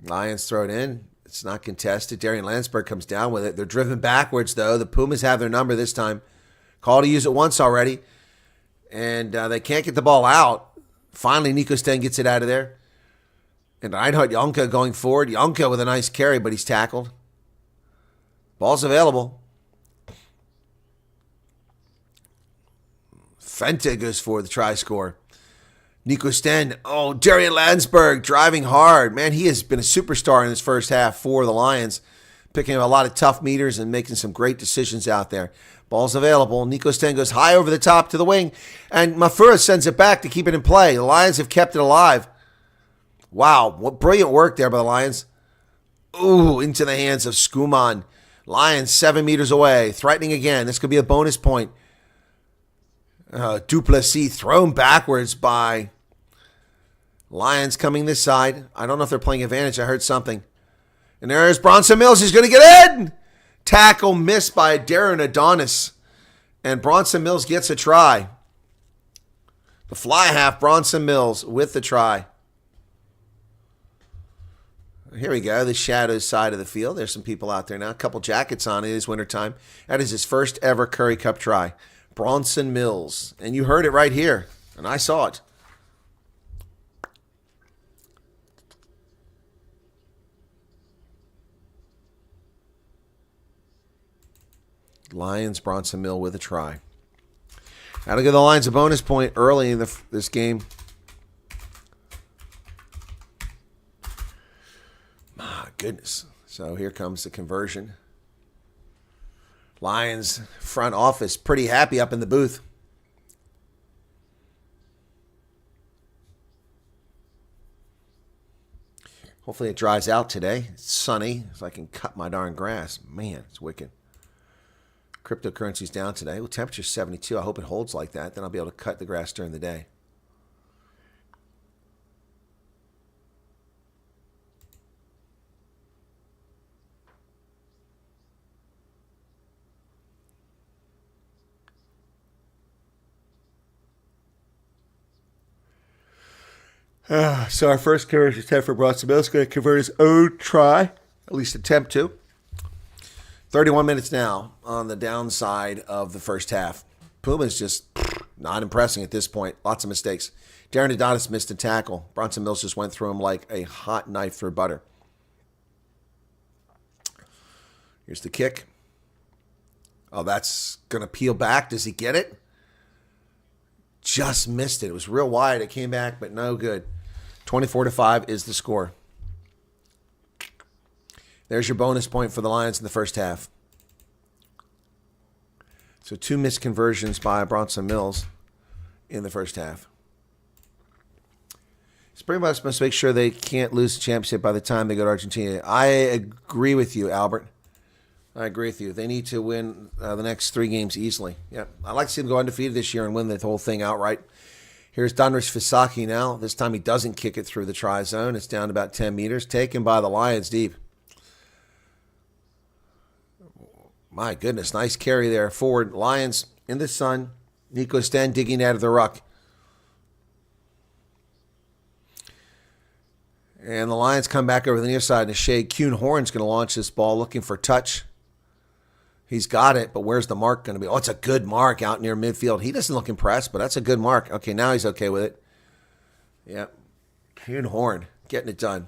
S1: Lions throw it in. It's not contested. Darian Landsberg comes down with it. They're driven backwards, though. The Pumas have their number this time. Call to use it once already. And they can't get the ball out. Finally, Nico Sten gets it out of there. And Reinhard Jonke going forward. Jonke with a nice carry, but he's tackled. Ball's available. Fente goes for the try score. Nico Sten. Oh, Darian Landsberg driving hard. Man, he has been a superstar in his first half for the Lions. Picking up a lot of tough meters and making some great decisions out there. Ball's available. Nico Sten goes high over the top to the wing. And Mafura sends it back to keep it in play. The Lions have kept it alive. Wow, what brilliant work there by the Lions. Ooh, into the hands of Skuman. Lions 7 meters away. Threatening again. This could be a bonus point. Duplessis thrown backwards by Lions coming this side. I don't know if they're playing advantage. I heard something. And there's Bronson Mills. He's going to get in. Tackle missed by Darren Adonis. And Bronson Mills gets a try. The fly half, Bronson Mills with the try. Here we go, the shadows side of the field. There's some people out there now. A couple jackets on. It is wintertime. That is his first ever Currie Cup try. Bronson Mills. And you heard it right here. And I saw it. Lions, Bronson Mill with a try. That'll give the Lions a bonus point early in this game. My goodness. So here comes the conversion. Lions front office pretty happy up in the booth. Hopefully it dries out today. It's sunny, so I can cut my darn grass. Man, it's wicked. Cryptocurrency's down today. Well, temperature's 72. I hope it holds like that. Then I'll be able to cut the grass during the day. So our first conversion attempt for Bronson Mills is going to convert his own try, at least attempt to. 31 minutes now on the downside of the first half. Pumas just not impressing at this point. Lots of mistakes. Darren Adonis missed a tackle. Bronson Mills just went through him like a hot knife through butter. Here's the kick. Oh, that's going to peel back. Does he get it? Just missed it. It was real wide. It came back, but no good. 24-5 is the score. There's your bonus point for the Lions in the first half. So 2 missed conversions by Bronson Mills in the first half. Springboks must make sure they can't lose the championship by the time they go to Argentina. I agree with you, Albert. I agree with you. They need to win the next 3 games easily. Yeah, I'd like to see them go undefeated this year and win the whole thing outright. Here's Donruss Fisaki now. This time he doesn't kick it through the try zone. It's down about 10 meters. Taken by the Lions deep. My goodness, nice carry there. Forward. Lions in the sun. Nico Sten digging out of the ruck. And the Lions come back over the near side in the shade. Kuhn Horn's going to launch this ball looking for touch. He's got it, but where's the mark going to be? Oh, it's a good mark out near midfield. He doesn't look impressed, but that's a good mark. Okay, now he's okay with it. Yeah. Kuhn Horn getting it done.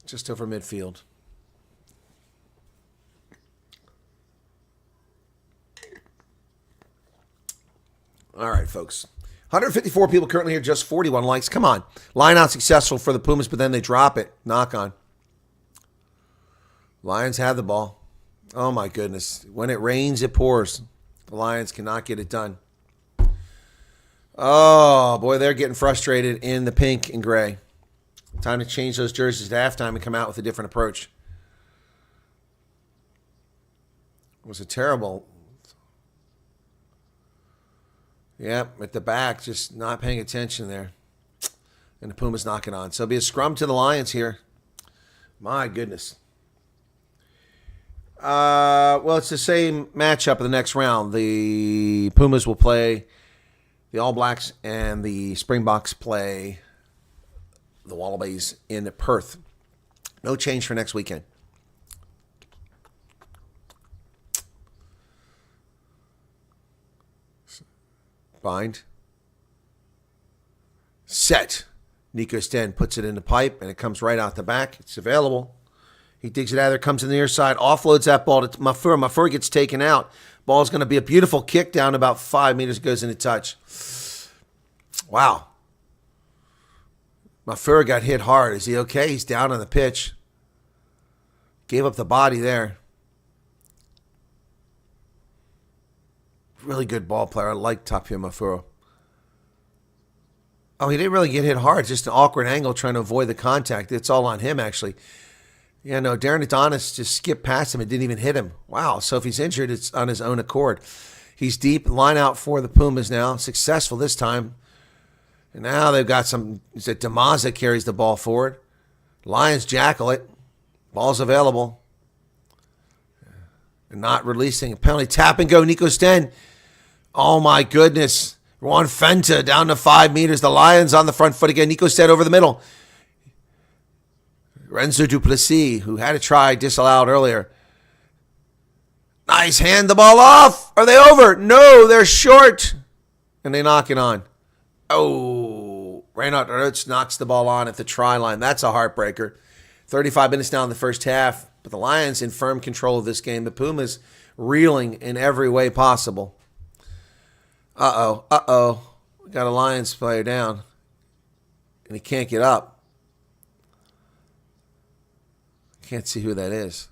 S1: Just over midfield. All right, folks. 154 people currently here, just 41 likes. Come on. Line out successful for the Pumas, but then they drop it. Knock on. Lions have the ball. Oh, my goodness. When it rains, it pours. The Lions cannot get it done. Oh, boy, they're getting frustrated in the pink and gray. Time to change those jerseys at halftime and come out with a different approach. It was a terrible... Yep, at the back, just not paying attention there. And the Pumas knock it on. So it'll be a scrum to the Lions here. My goodness. Well, it's the same matchup in the next round. The Pumas will play the All Blacks, and the Springboks play the Wallabies in Perth. No change for next weekend. Bind. Set. Nico Sten puts it in the pipe, and it comes right out the back. It's available. He digs it out of there, comes in the near side, offloads that ball to Mafur. Mafur gets taken out. Ball's going to be a beautiful kick down about 5 meters, goes into touch. Wow. Mafur got hit hard. Is he okay? He's down on the pitch. Gave up the body there. Really good ball player. I like Tapia Mafuro. Oh, he didn't really get hit hard. Just an awkward angle trying to avoid the contact. It's all on him, actually. Yeah, no, Darren Adonis just skipped past him and didn't even hit him. Wow. So if he's injured, it's on his own accord. He's deep. Line out for the Pumas now. Successful this time. And now they've got some... Is it Damaza carries the ball forward? Lions jackal it. Ball's available. And not releasing. A penalty. Tap and go. Nico Sten. Oh, my goodness. Juan Fenta down to 5 meters. The Lions on the front foot again. Nico Sten over the middle. Renzo Duplessis, who had a try disallowed earlier. Nice. Hand the ball off. Are they over? No, they're short. And they knock it on. Oh, Reinhard Rutz knocks the ball on at the try line. That's a heartbreaker. 35 minutes now in the first half. But the Lions in firm control of this game. The Pumas reeling in every way possible. Uh-oh. We got a Lions player down. And he can't get up. Can't see who that is.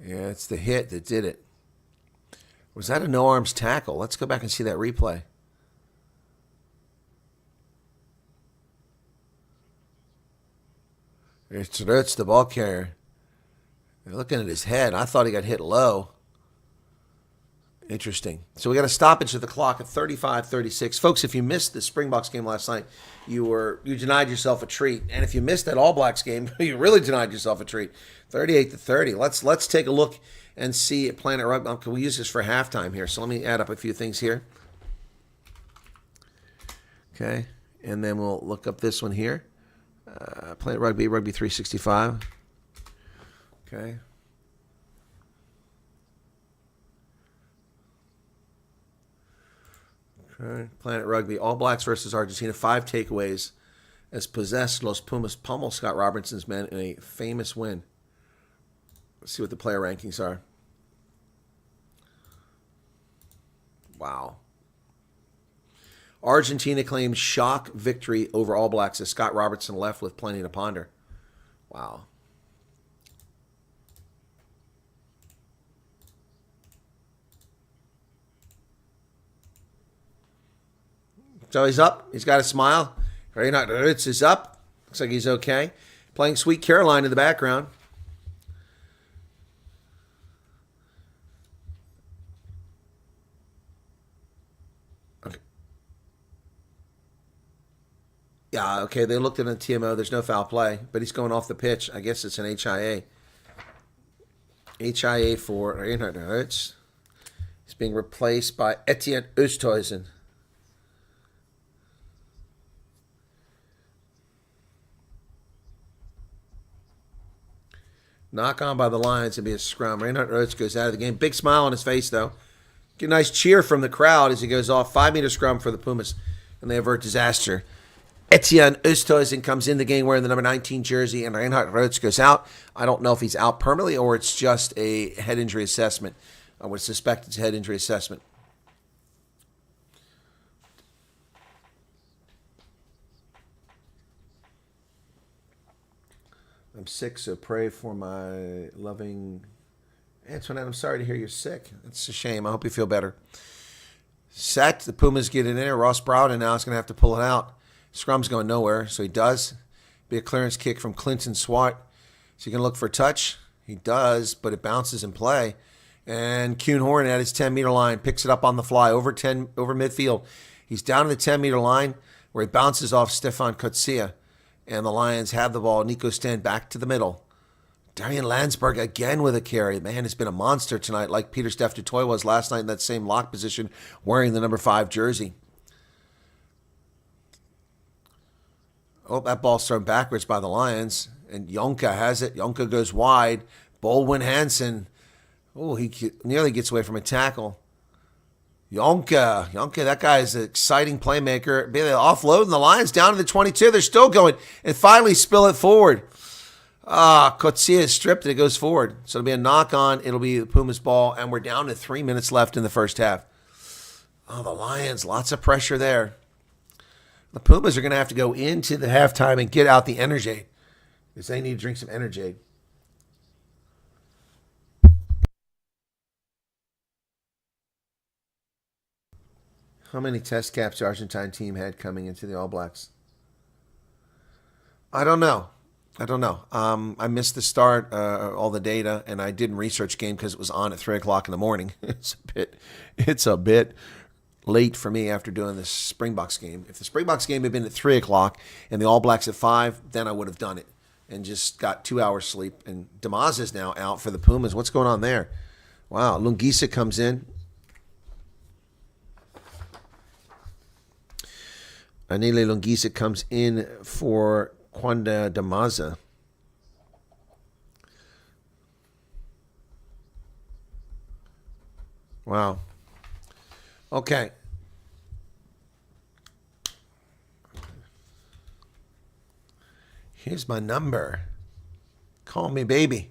S1: Yeah, it's the hit that did it. Was that a no-arms tackle? Let's go back and see that replay. It's the ball carrier. They're looking at his head. I thought he got hit low. Interesting. So we got a stoppage of the clock at 35-36. Folks, if you missed the Springboks game last night, you denied yourself a treat. And if you missed that All Blacks game, you really denied yourself a treat. 38-30. Let's take a look and see at Planet Rugby. Can we use this for halftime here? So let me add up a few things here. Okay. And then we'll look up this one here. Planet Rugby, Rugby 365. Okay. Okay. Planet Rugby, All Blacks versus Argentina, 5 takeaways as possessed Los Pumas pummel Scott Robertson's men in a famous win. Let's see what the player rankings are. Wow. Argentina claims shock victory over All Blacks as Scott Robertson left with plenty to ponder. Wow. So he's up. He's got a smile. It's is up. Looks like he's okay. Playing Sweet Caroline in the background. Okay. Yeah, okay. They looked at the TMO. There's no foul play, but he's going off the pitch. I guess it's an HIA. HIA for Reinhard Hertz. He's being replaced by Etienne Oosthuizen. Knock on by the Lions and be a scrum. Reinhard Rhodes goes out of the game. Big smile on his face, though. Get a nice cheer from the crowd as he goes off. 5-meter scrum for the Pumas, and they avert disaster. Etienne Oosthuizen comes in the game wearing the number 19 jersey, and Reinhard Rhodes goes out. I don't know if he's out permanently or it's just a head injury assessment. I would suspect it's a head injury assessment. I'm sick, so pray for my loving Antoinette. I'm sorry to hear you're sick. It's a shame. I hope you feel better. Set. The Pumas get it in there. Ross Browden now is going to have to pull it out. Scrum's going nowhere, so he does. Be a clearance kick from Clinton Swart. Is he going to look for a touch? He does, but it bounces in play. And Kuhn Horn at his 10-meter line picks it up on the fly over midfield. He's down to the 10-meter line where he bounces off Stefan Kotsia. And the Lions have the ball. Nico Sten back to the middle. Darian Landsberg again with a carry. Man, has been a monster tonight, like Peter Steph DuToit was last night in that same lock position, wearing the number 5 jersey. Oh, that ball's thrown backwards by the Lions. And Jonka has it. Jonka goes wide. Bolwin Hansen. Oh, he nearly gets away from a tackle. Jonka, that guy is an exciting playmaker. They offload, and the Lions down to the 22. They're still going, and finally spill it forward. Kotsia is stripped, and it goes forward. So it'll be a knock-on. It'll be the Pumas' ball, and we're down to 3 minutes left in the first half. Oh, the Lions, lots of pressure there. The Pumas are going to have to go into the halftime and get out the energy because they need to drink some energy. How many test caps the Argentine team had coming into the All Blacks? I don't know. I missed the start, all the data, and I didn't research game because it was on at 3 o'clock in the morning. It's a bit late for me after doing the Springboks game. If the Springboks game had been at 3 o'clock and the All Blacks at 5, then I would have done it and just got 2 hours sleep. And Demaz is now out for the Pumas. What's going on there? Wow, Lungisa comes in. Anile Lungisa comes in for Kwanda Damaza. Wow. Okay. Here's my number. Call me baby.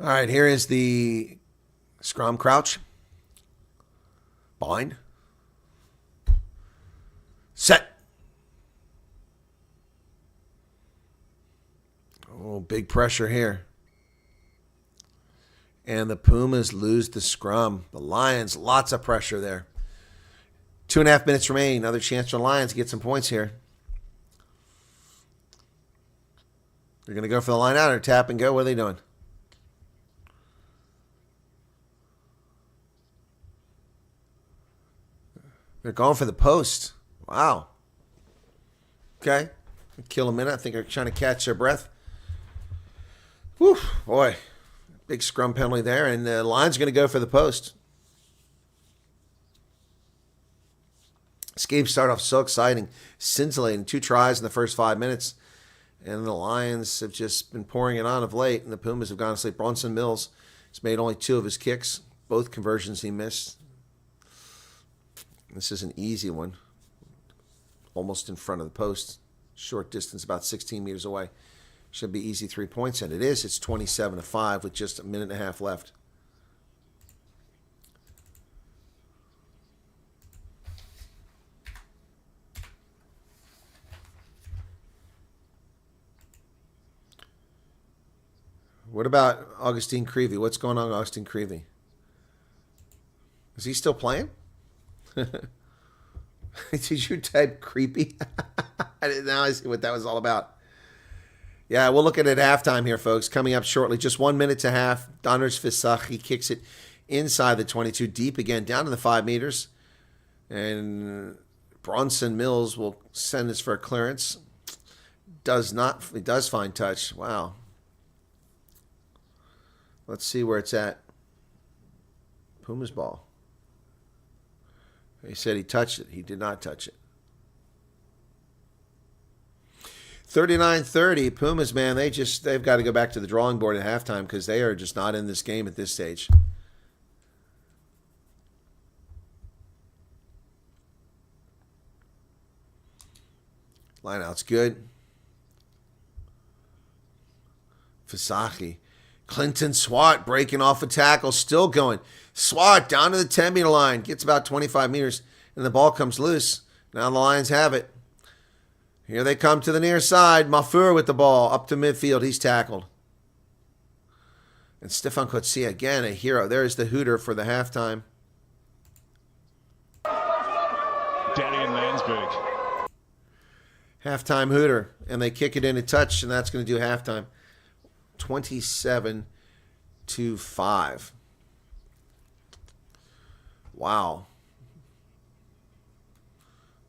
S1: All right, here is the scrum crouch. Bind. Set. Oh, big pressure here. And the Pumas lose the scrum. The Lions, lots of pressure there. 2.5 minutes remain. Another chance for the Lions to get some points here. They're going to go for the line out or tap and go. What are they doing? They're going for the post. Wow. Okay. Kill a minute. I think they're trying to catch their breath. Whew. Boy. Big scrum penalty there. And the Lions are going to go for the post. This game started off so exciting. Scintillating. 2 tries in the first 5 minutes. And the Lions have just been pouring it on of late. And the Pumas have gone to sleep. Bronson Mills has made only 2 of his kicks. Both conversions he missed. This is an easy one. Almost in front of the post. Short distance, about 16 meters away. Should be easy 3 points. And it is. It's 27-5 with just a minute and a half left. What about Augustine Creevy? What's going on with Augustine Creevy? Is he still playing? Did you type creepy? Now I see what that was all about. Yeah, we'll look at it at halftime here, folks. Coming up shortly. Just 1 minute to half. Donners Fisach, he kicks it inside the 22, deep again, down to the 5 meters. And Bronson Mills will send this for a clearance. He does find touch. Wow. Let's see where it's at. Pumas ball. He said he touched it. He did not touch it. 39-30. Pumas, man, they've got to go back to the drawing board at halftime because they are just not in this game at this stage. Lineout's good. Fisaki. Clinton Swat breaking off a tackle, still going. Swat down to the 10-meter line, gets about 25 meters, and the ball comes loose. Now the Lions have it. Here they come to the near side. Mafur with the ball up to midfield. He's tackled. And Stefan Kotsia, again, a hero. There's the hooter for the halftime.
S3: Danny in Landsberg.
S1: Halftime hooter. And they kick it in a touch, and that's going to do halftime. 27-5. Wow.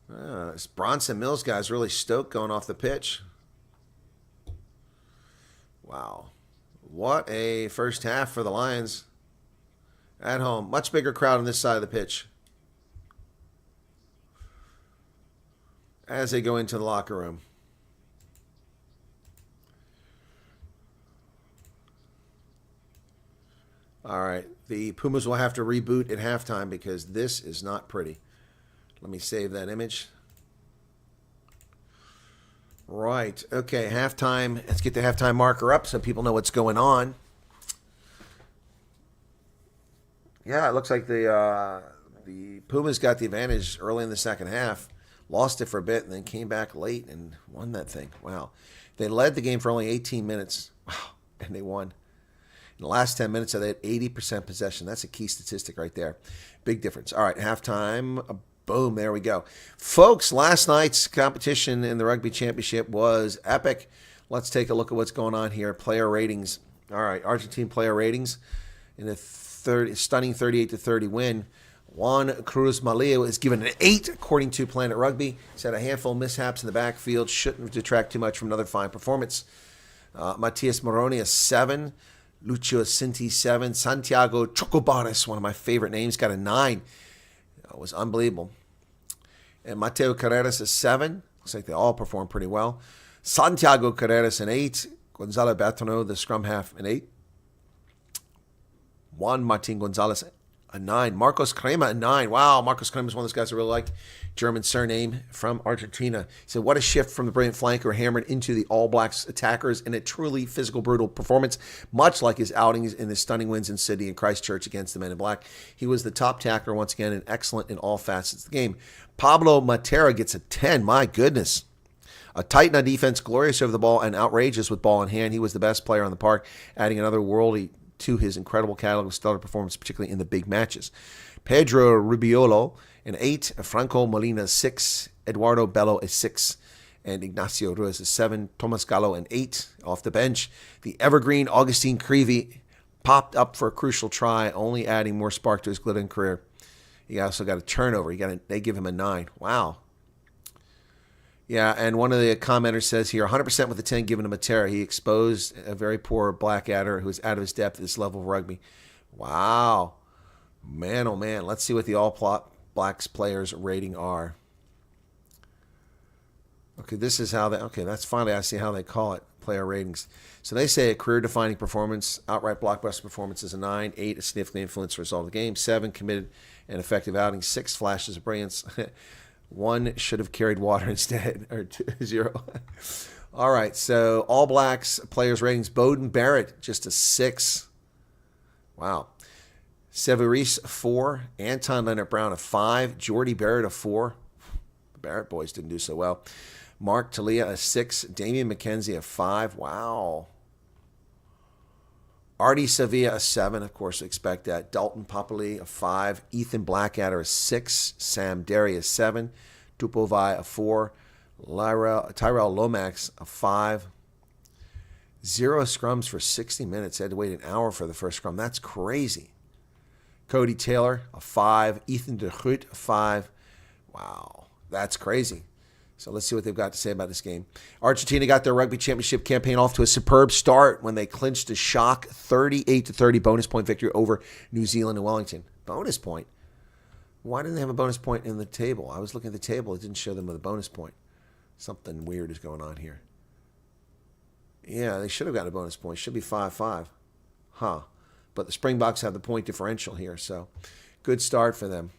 S1: This Bronson Mills guy's really stoked going off the pitch. Wow. What a first half for the Lions at home. Much bigger crowd on this side of the pitch as they go into the locker room. All right. The Pumas will have to reboot at halftime because this is not pretty. Let me save that image. Right. Okay, halftime. Let's get the halftime marker up so people know what's going on. Yeah, it looks like the Pumas got the advantage early in the second half, lost it for a bit, and then came back late and won that thing. Wow. They led the game for only 18 minutes. Wow. And they won. In the last 10 minutes, they had 80% possession. That's a key statistic right there. Big difference. All right, halftime. Boom, there we go. Folks, last night's competition in the Rugby Championship was epic. Let's take a look at what's going on here. Player ratings. All right, Argentine player ratings in a stunning 38-30 win. Juan Cruz Malia is given an 8 according to Planet Rugby. He's had a handful of mishaps in the backfield. Shouldn't detract too much from another fine performance. Matias Moroni, a 7. Lucio Cinti, 7. Santiago Chocobares, one of my favorite names, got a 9. It was unbelievable. And Mateo Carreras, a 7. Looks like they all performed pretty well. Santiago Carreras, an 8. Gonzalo Bertoneau, the scrum half, an 8. Juan Martin Gonzalez, a 9. Marcos Crema, a 9. Wow, Marcos Crema is one of those guys I really like. German surname from Argentina. He said, what a shift from the brilliant flanker hammered into the All Blacks attackers in a truly physical, brutal performance, much like his outings in the stunning wins in Sydney and Christchurch against the Men in Black. He was the top tackler once again and excellent in all facets of the game. Pablo Matera gets a 10. My goodness. A titan on defense, glorious over the ball, and outrageous with ball in hand. He was the best player on the park, adding another worldly to his incredible catalog of stellar performance, particularly in the big matches. Pedro Rubiolo, an 8. Franco Molina, 6. Eduardo Bello, a 6. And Ignacio Ruiz, a 7. Tomas Gallo, an 8. Off the bench, the evergreen Augustine Creevy popped up for a crucial try, only adding more spark to his glittering career. He also got a turnover. They give him a 9. Wow. Yeah, and one of the commenters says here, 100% with the 10 given to Matera. He exposed a very poor Blackadder who is out of his depth at this level of rugby. Wow. Man, oh man. Let's see what the All Blacks players' rating are. Okay, this is how they... Okay, that's finally I see how they call it, player ratings. So they say a career-defining performance, outright blockbuster performance is a 9, 8, a significantly influenced result of the game, 7, committed and effective outing, 6, flashes of brilliance, 1 should have carried water instead, or 0. All right, so All Blacks players' ratings. Bowden Barrett, just a 6. Wow. Severis, 4. Anton Leonard-Brown, a 5. Jordy Barrett, a 4. The Barrett boys didn't do so well. Mark Talia, a 6. Damian McKenzie, a 5. Wow. Artie Sevilla a 7, of course, expect that. Dalton Papali a 5. Ethan Blackadder a 6. Sam Derry a 7. Tupovai a 4. Tyrell Lomax a 5. 0 scrums for 60 minutes. They had to wait an hour for the first scrum. That's crazy. Cody Taylor a 5. Ethan de Groot a 5. Wow, that's crazy. So let's see what they've got to say about this game. Argentina got their rugby championship campaign off to a superb start when they clinched a shock 38-30 bonus point victory over New Zealand and Wellington. Bonus point? Why didn't they have a bonus point in the table? I was looking at the table. It didn't show them with a bonus point. Something weird is going on here. Yeah, they should have got a bonus point. It should be 5-5. Huh. But the Springboks have the point differential here, so good start for them.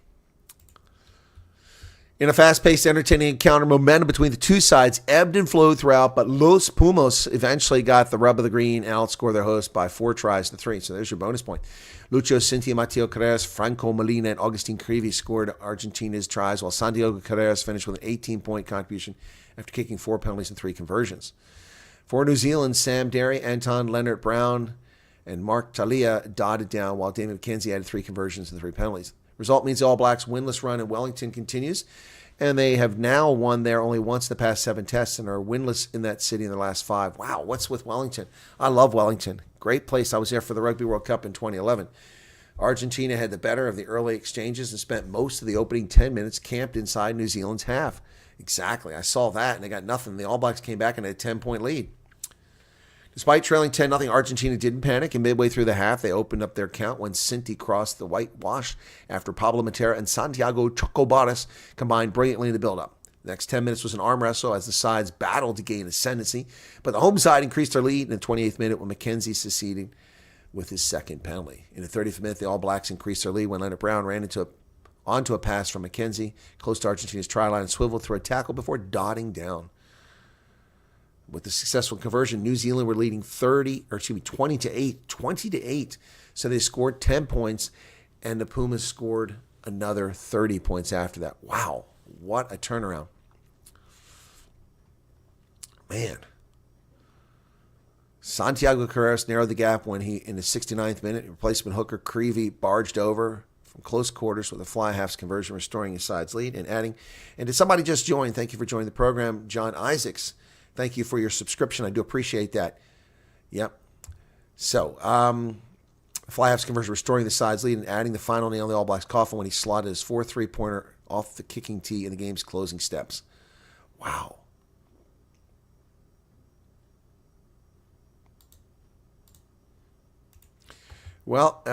S1: In a fast-paced, entertaining encounter, momentum between the two sides ebbed and flowed throughout, but Los Pumas eventually got the rub of the green and outscored their host by 4-3. So there's your bonus point. Lucho Cintia, Mateo Carreras, Franco Molina, and Agustin Currie scored Argentina's tries, while Santiago Carreras finished with an 18-point contribution after kicking 4 penalties and 3 conversions. For New Zealand, Sam Derry, Anton Leonard Brown, and Mark Talia dotted down, while David McKenzie added 3 conversions and 3 penalties. Result means the All Blacks' winless run in Wellington continues, and they have now won there only once in the past 7 tests and are winless in that city in the last 5. Wow, what's with Wellington? I love Wellington. Great place. I was there for the Rugby World Cup in 2011. Argentina had the better of the early exchanges and spent most of the opening 10 minutes camped inside New Zealand's half. Exactly. I saw that, and they got nothing. The All Blacks came back and had a 10-point lead. Despite trailing 10-0, Argentina didn't panic, and midway through the half, they opened up their count when Cinti crossed the whitewash after Pablo Matera and Santiago Chocobaras combined brilliantly in the build-up. The next 10 minutes was an arm wrestle as the sides battled to gain ascendancy, but the home side increased their lead in the 28th minute when McKenzie succeeded with his second penalty. In the 30th minute, the All Blacks increased their lead when Leonard Brown ran onto a pass from McKenzie, close to Argentina's try line, and swiveled through a tackle before dotting down. With the successful conversion, New Zealand were leading 20-8. So they scored 10 points, and the Pumas scored another 30 points after that. Wow, what a turnaround. Man. Santiago Carreras narrowed the gap when he, in the 69th minute, replacement hooker Currie barged over from close quarters with a fly halves conversion, restoring his side's lead and adding. And did somebody just join? Thank you for joining the program, John Isaacs. Thank you for your subscription. I do appreciate that. Yep. So, fly halves conversion, restoring the side's lead and adding the final nail in the All Blacks' coffin when he slotted his 4 3-pointer off the kicking tee in the game's closing steps. Wow. Well,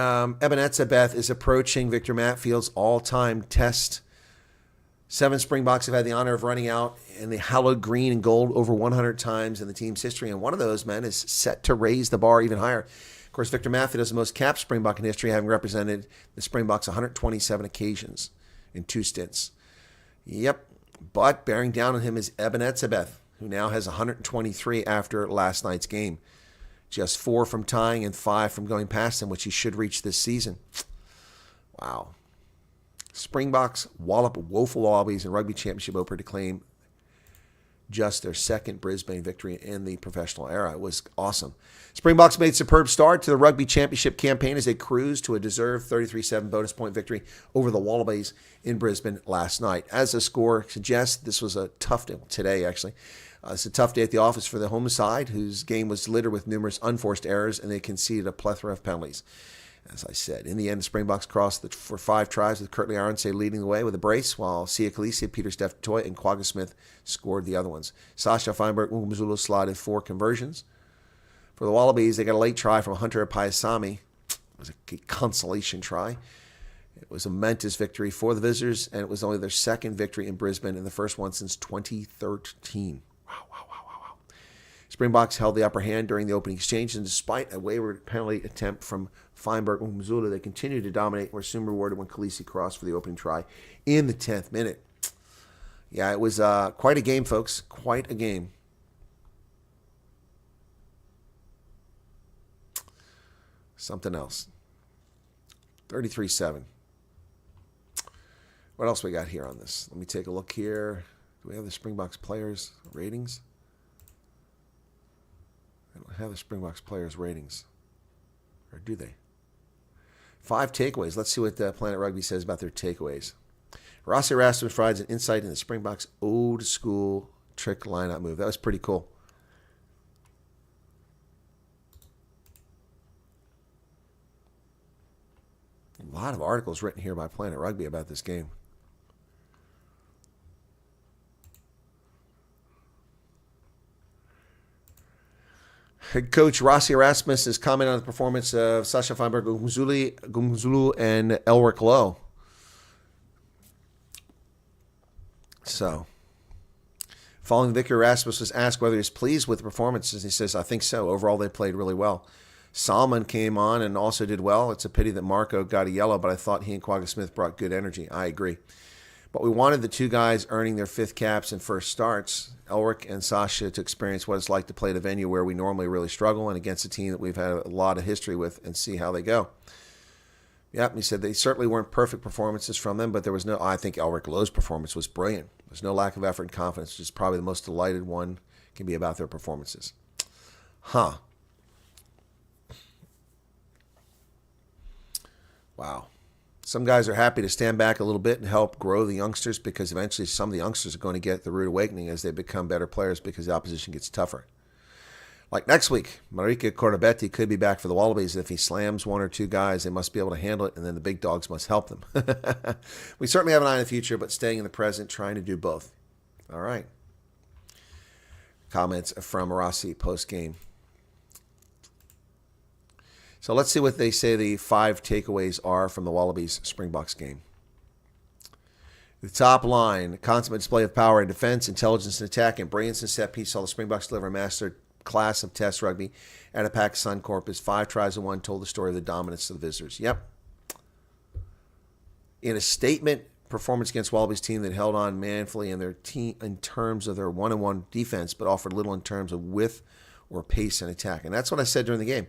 S1: Ebenezer is approaching Victor Matfield's all-time test. 7 Springboks have had the honor of running out in the hallowed green and gold over 100 times in the team's history, and one of those men is set to raise the bar even higher. Of course, Victor Matfield is the most capped Springbok in history, having represented the Springboks 127 occasions in 2 stints. Yep, but bearing down on him is Ebenezer, who now has 123 after last night's game. Just 4 from tying and 5 from going past him, which he should reach this season. Wow. Springboks wallop woeful Wallabies in Rugby Championship opener to claim just their second Brisbane victory in the professional era. It was awesome. Springboks made a superb start to the Rugby Championship campaign as they cruised to a deserved 33-7 bonus point victory over the Wallabies in Brisbane last night. As the score suggests, this was a tough day, today actually. It's a tough day at the office for the home side, whose game was littered with numerous unforced errors, and they conceded a plethora of penalties. As I said, in the end, the Springboks crossed for 5 tries with Curtly Aronsay leading the way with a brace, while Sia Khaleesi, Peter Steph Toy, and Quagga Smith scored the other ones. Sasha Feinberg Umzulu slotted 4 conversions. For the Wallabies, they got a late try from Hunter Paisami. It was a consolation try. It was a momentous victory for the visitors, and it was only their second victory in Brisbane and the first one since 2013. Wow. Springboks held the upper hand during the opening exchange, and despite a wayward penalty attempt from Feinberg Umzulu, they continued to dominate and were soon rewarded when Khaleesi crossed for the opening try in the 10th minute. Yeah, it was quite a game, folks. Quite a game. Something else. 33-7. What else we got here on this? Let me take a look here. Do we have the Springboks players' ratings? I don't have the Springboks players' ratings. Or do they? 5 takeaways. Let's see what Planet Rugby says about their takeaways. Rossi Erasmus provides an insight into the Springboks' old-school trick lineup move. That was pretty cool. A lot of articles written here by Planet Rugby about this game. Head coach Rossi Erasmus is commenting on the performance of Sasha Feinberg, Gumzulu, and Elric Lowe. So, following Vicar, Erasmus was asked whether he's pleased with the performances. He says, I think so. Overall, they played really well. Solomon came on and also did well. It's a pity that Marco got a yellow, but I thought he and Quagga Smith brought good energy. I agree. But we wanted the 2 guys earning their 5th caps and first starts, Elric and Sasha, to experience what it's like to play at a venue where we normally really struggle and against a team that we've had a lot of history with and see how they go. Yep, he said they certainly weren't perfect performances from them, but there was no, I think Elric Lowe's performance was brilliant. There's no lack of effort and confidence, which is probably the most delighted one can be about their performances. Huh. Wow. Some guys are happy to stand back a little bit and help grow the youngsters because eventually some of the youngsters are going to get the rude awakening as they become better players because the opposition gets tougher. Like next week, Marika Cordabetti could be back for the Wallabies. If he slams 1 or 2 guys, they must be able to handle it, and then the big dogs must help them. We certainly have an eye on the future, but staying in the present, trying to do both. All right. Comments from Rossi post-game. So let's see what they say the 5 takeaways are from the Wallabies Springboks game. The top line, consummate display of power and defense, intelligence and attack, and brilliance and set piece saw the Springboks deliver a master class of Test rugby at a packed Suncorp. 5 tries to 1 told the story of the dominance of the visitors. Yep. In a statement performance against Wallabies team that held on manfully in their team in terms of their one-on-one defense, but offered little in terms of width or pace and attack. And that's what I said during the game.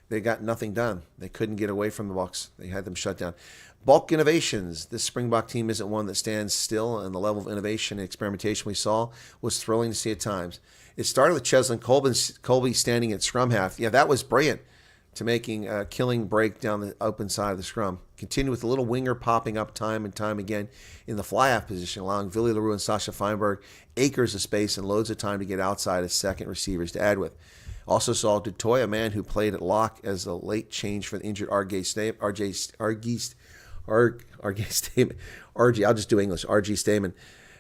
S1: They got nothing done. They couldn't get away from the Bucks. They had them shut down. Bulk innovations. This Springbok team isn't one that stands still, and the level of innovation and experimentation we saw was thrilling to see at times. It started with Cheslin Colby standing at scrum half. Yeah, that was brilliant to making a killing break down the open side of the scrum. Continued with a little winger popping up time and time again in the fly-half position, allowing Willie LaRue and Sasha Feinberg acres of space and loads of time to get outside as second receivers to add with. Also saw Dutoy, a man who played at lock as a late change for the injured RG Stamen,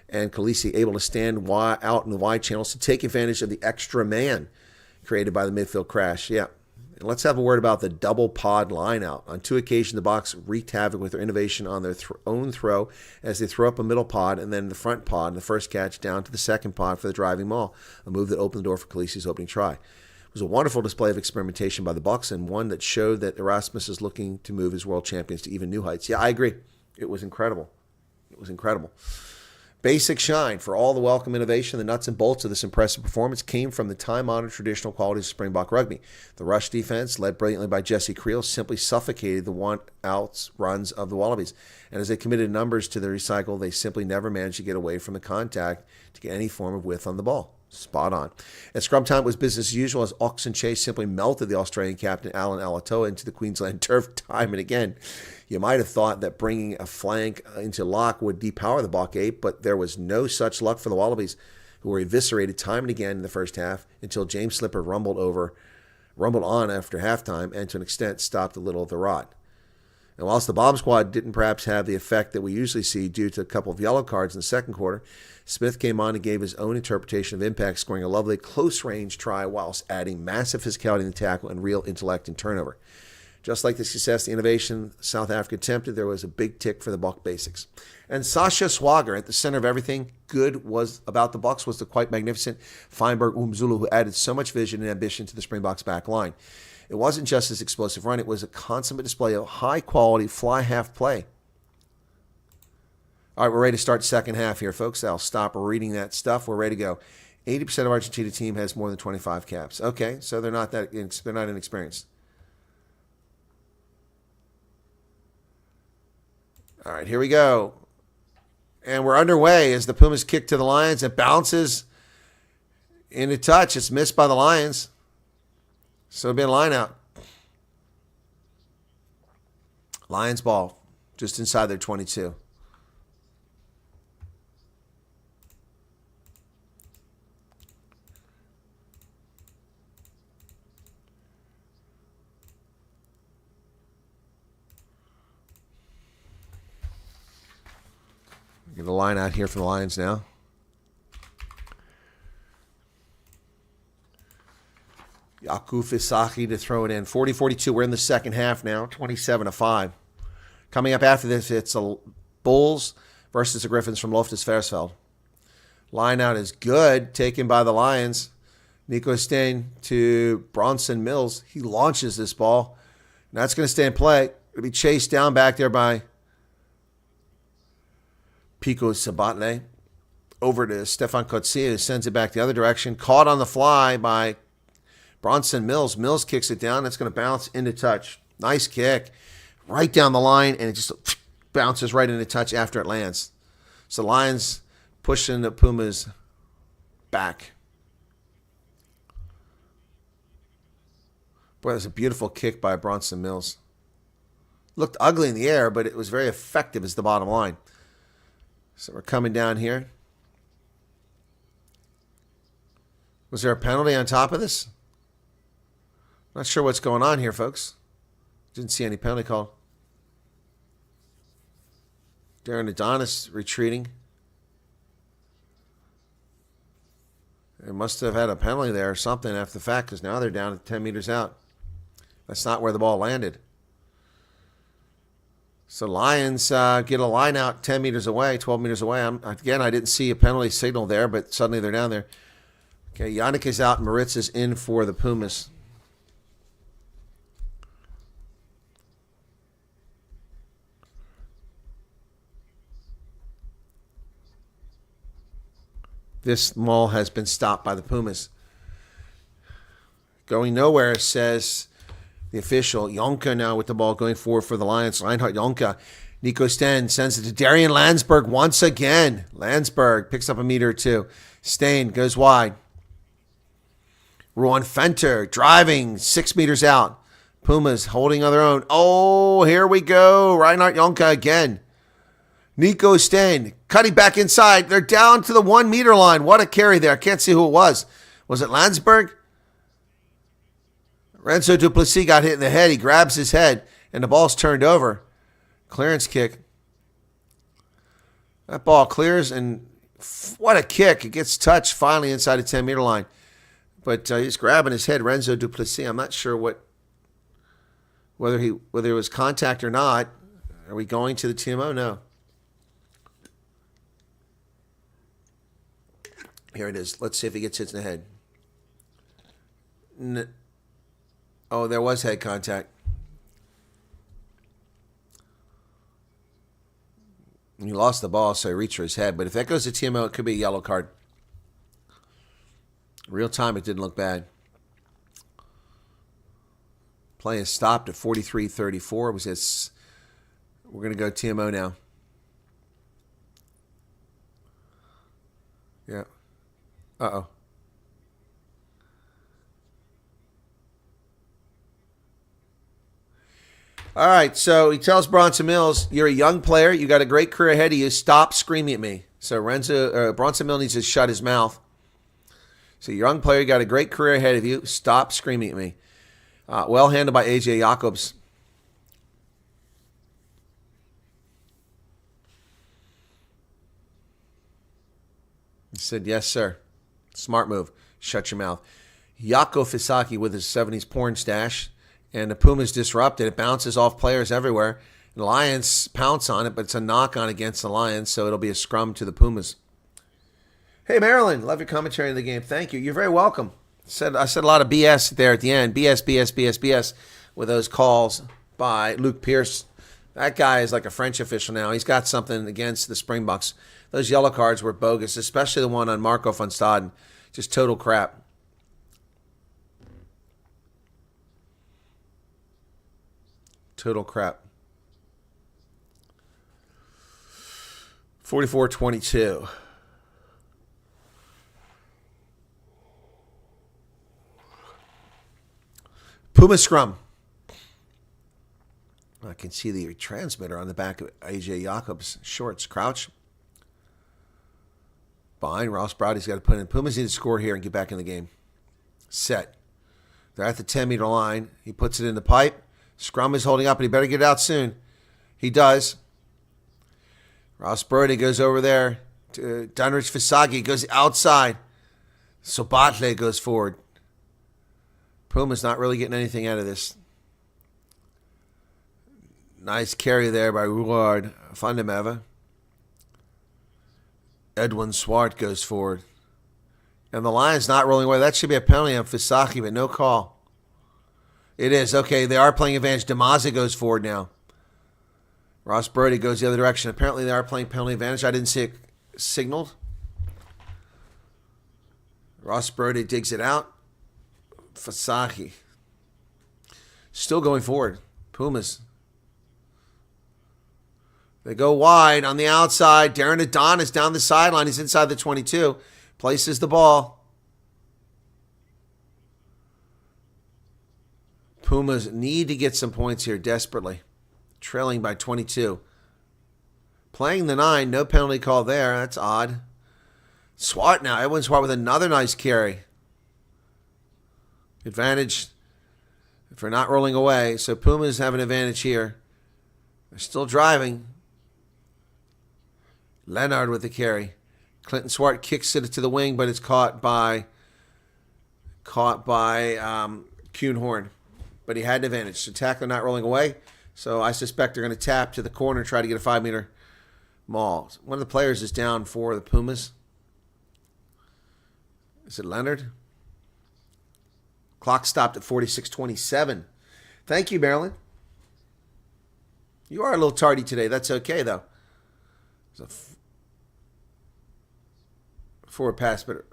S1: and Khaleesi able to stand out in the wide channels to take advantage of the extra man created by the midfield crash. Yeah. And let's have a word about the double pod line out. On 2 occasions, the Boks wreaked havoc with their innovation on their own throw as they throw up a middle pod and then the front pod, the first catch down to the second pod for the driving maul, a move that opened the door for Khaleesi's opening try. It was a wonderful display of experimentation by the Bucks and one that showed that Erasmus is looking to move his world champions to even new heights. Yeah, I agree. It was incredible. It was incredible. Basic shine for all the welcome innovation. The nuts and bolts of this impressive performance came from the time-honored traditional qualities of Springbok rugby. The rush defense, led brilliantly by Jesse Creel, simply suffocated the one-outs runs of the Wallabies. And as they committed numbers to the recycle, they simply never managed to get away from the contact to get any form of width on the ball. Spot on. At scrum time, it was business as usual as Oxen Chase simply melted the Australian captain Alan Alatoa into the Queensland turf time and again. You might have thought that bringing a flank into lock would depower the Bok 8, but there was no such luck for the Wallabies, who were eviscerated time and again in the first half until James Slipper rumbled on after halftime and to an extent stopped a little of the rot. And whilst the bomb squad didn't perhaps have the effect that we usually see due to a couple of yellow cards in the second quarter, Smith came on and gave his own interpretation of impact, scoring a lovely close-range try whilst adding massive physicality in the tackle and real intellect in turnover. Just like the success, the innovation South Africa attempted, there was a big tick for the Buck basics. And Sasha Swagger at the center of everything good was about the Bucks was the quite magnificent Feinberg Umzulu, who added so much vision and ambition to the Springboks back line. It wasn't just his explosive run, it was a consummate display of high-quality fly-half play. All right, we're ready to start second half here, folks. I'll stop reading that stuff. We're ready to go. 80% of Argentina team has more than 25 caps. Okay, so they're not inexperienced. All right, here we go. And we're underway as the Pumas kick to the Lions. It bounces into touch. It's missed by the Lions. So it'll be a line out. Lions ball, just inside their 22. Get a line out here from the Lions now. Yaku Fisaki to throw it in. 40-42. We're in the second half now. 27-5. Coming up after this, it's the Bulls versus the Griffins from Loftus-Versfeld. Line out is good. Taken by the Lions. Nico Steen to Bronson Mills. He launches this ball. And that's going to stay in play. It'll be chased down back there by Pico Sabatle. Over to Stefan Kotsia, who sends it back the other direction. Caught on the fly by Bronson Mills. Mills kicks it down. It's going to bounce into touch. Nice kick. Right down the line, and it just bounces right into touch after it lands. So Lions pushing the Pumas back. Boy, that was a beautiful kick by Bronson Mills. Looked ugly in the air, but it was very effective is the bottom line. So we're coming down here. Was there a penalty on top of this? Not sure what's going on here, folks. Didn't see any penalty call. Darren Adonis retreating. They must have had a penalty there or something after the fact because now they're down at 10 meters out. That's not where the ball landed. So Lions get a line out 10 meters away, 12 meters away. Again, I didn't see a penalty signal there, but suddenly they're down there. Okay, Yannick is out. Moritz is in for the Pumas. This maul has been stopped by the Pumas. Going nowhere, says the official. Jonka now with the ball going forward for the Lions. Reinhard Jonka. Nico Steen sends it to Darian Landsberg once again. Landsberg picks up a meter or two. Steen goes wide. Ruan Fenter driving 6 meters out. Pumas holding on their own. Oh, here we go. Reinhard Jonka again. Nico Steen cutting back inside. They're down to the 1 meter line. What a carry there. I can't see who it was. Was it Landsberg? Renzo Duplessis got hit in the head. He grabs his head, and the ball's turned over. Clearance kick. That ball clears, and what a kick. It gets touched finally inside the 10 meter line. But he's grabbing his head, Renzo Duplessis. I'm not sure whether it was contact or not. Are we going to the TMO? No. Here it is. Let's see if he gets hit in the head. Oh, there was head contact. He lost the ball, so he reached for his head. But if that goes to TMO, it could be a yellow card. Real time, it didn't look bad. Play is stopped at 43-34. We're going to go TMO now. Yeah. Uh-oh. All right, so he tells Bronson Mills, you're a young player. You got a great career ahead of you. Stop screaming at me. So Bronson Mills needs to shut his mouth. So young player, you got a great career ahead of you. Stop screaming at me. Well handled by A.J. Jacobs. He said, yes, sir. Smart move. Shut your mouth. Yako Fisaki with his 70s porn stash. And the Pumas disrupted. It bounces off players everywhere. The Lions pounce on it, but it's a knock-on against the Lions, so it'll be a scrum to the Pumas. Hey, Marilyn. Love your commentary on the game. Thank you. You're very welcome. I said a lot of BS there at the end. BS with those calls by Luke Pierce. That guy is like a French official now. He's got something against the Springboks. Those yellow cards were bogus, especially the one on Marco van Staden. Just total crap. Total crap. 44-22. Puma scrum. can see the transmitter on the back of AJ Jacob's shorts. Crouch. Behind Ross Brody's got to put in. Pumas need to score here and get back in the game. Set. They're at the 10-meter line. He puts it in the pipe. Scrum is holding up, and he better get it out soon. He does. Ross Brody goes over there to Dunrich Visagi. Goes outside. Sobatle goes forward. Puma's not really getting anything out of this. Nice carry there by Ruard Fundameva. Edwin Swart goes forward. And the Lions not rolling away. That should be a penalty on Visagi, but no call. It is. Okay, they are playing advantage. Demaza goes forward now. Ross Brody goes the other direction. Apparently they are playing penalty advantage. I didn't see it signaled. Ross Brody digs it out. Visagi still going forward. Pumas. They go wide on the outside. Darren Adonis down the sideline. He's inside the 22. Places the ball. Pumas need to get some points here desperately. Trailing by 22. Playing the 9. No penalty call there. That's odd. Swart now. Edwin Swart with another nice carry. Advantage for not rolling away. So Pumas have an advantage here. They're still driving. Leonard with the carry. Clinton Swart kicks it to the wing, but it's caught by Kuhn-Horn. But he had an advantage. So tackler not rolling away. So I suspect they're going to tap to the corner and try to get a 5-meter maul. One of the players is down for the Pumas. Is it Leonard? Clock stopped at 46:27. Thank you, Marilyn. You are a little tardy today. That's okay, though. It's a forward pass, but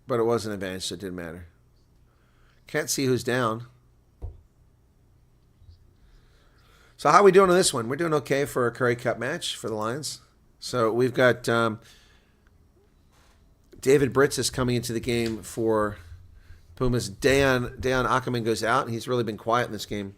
S1: it was an advantage, so it didn't matter. Can't see who's down. So how are we doing on this one? We're doing okay for a Currie Cup match for the Lions. So we've got David Britz is coming into the game for Pumas. Dejan Ackerman goes out, and he's really been quiet in this game.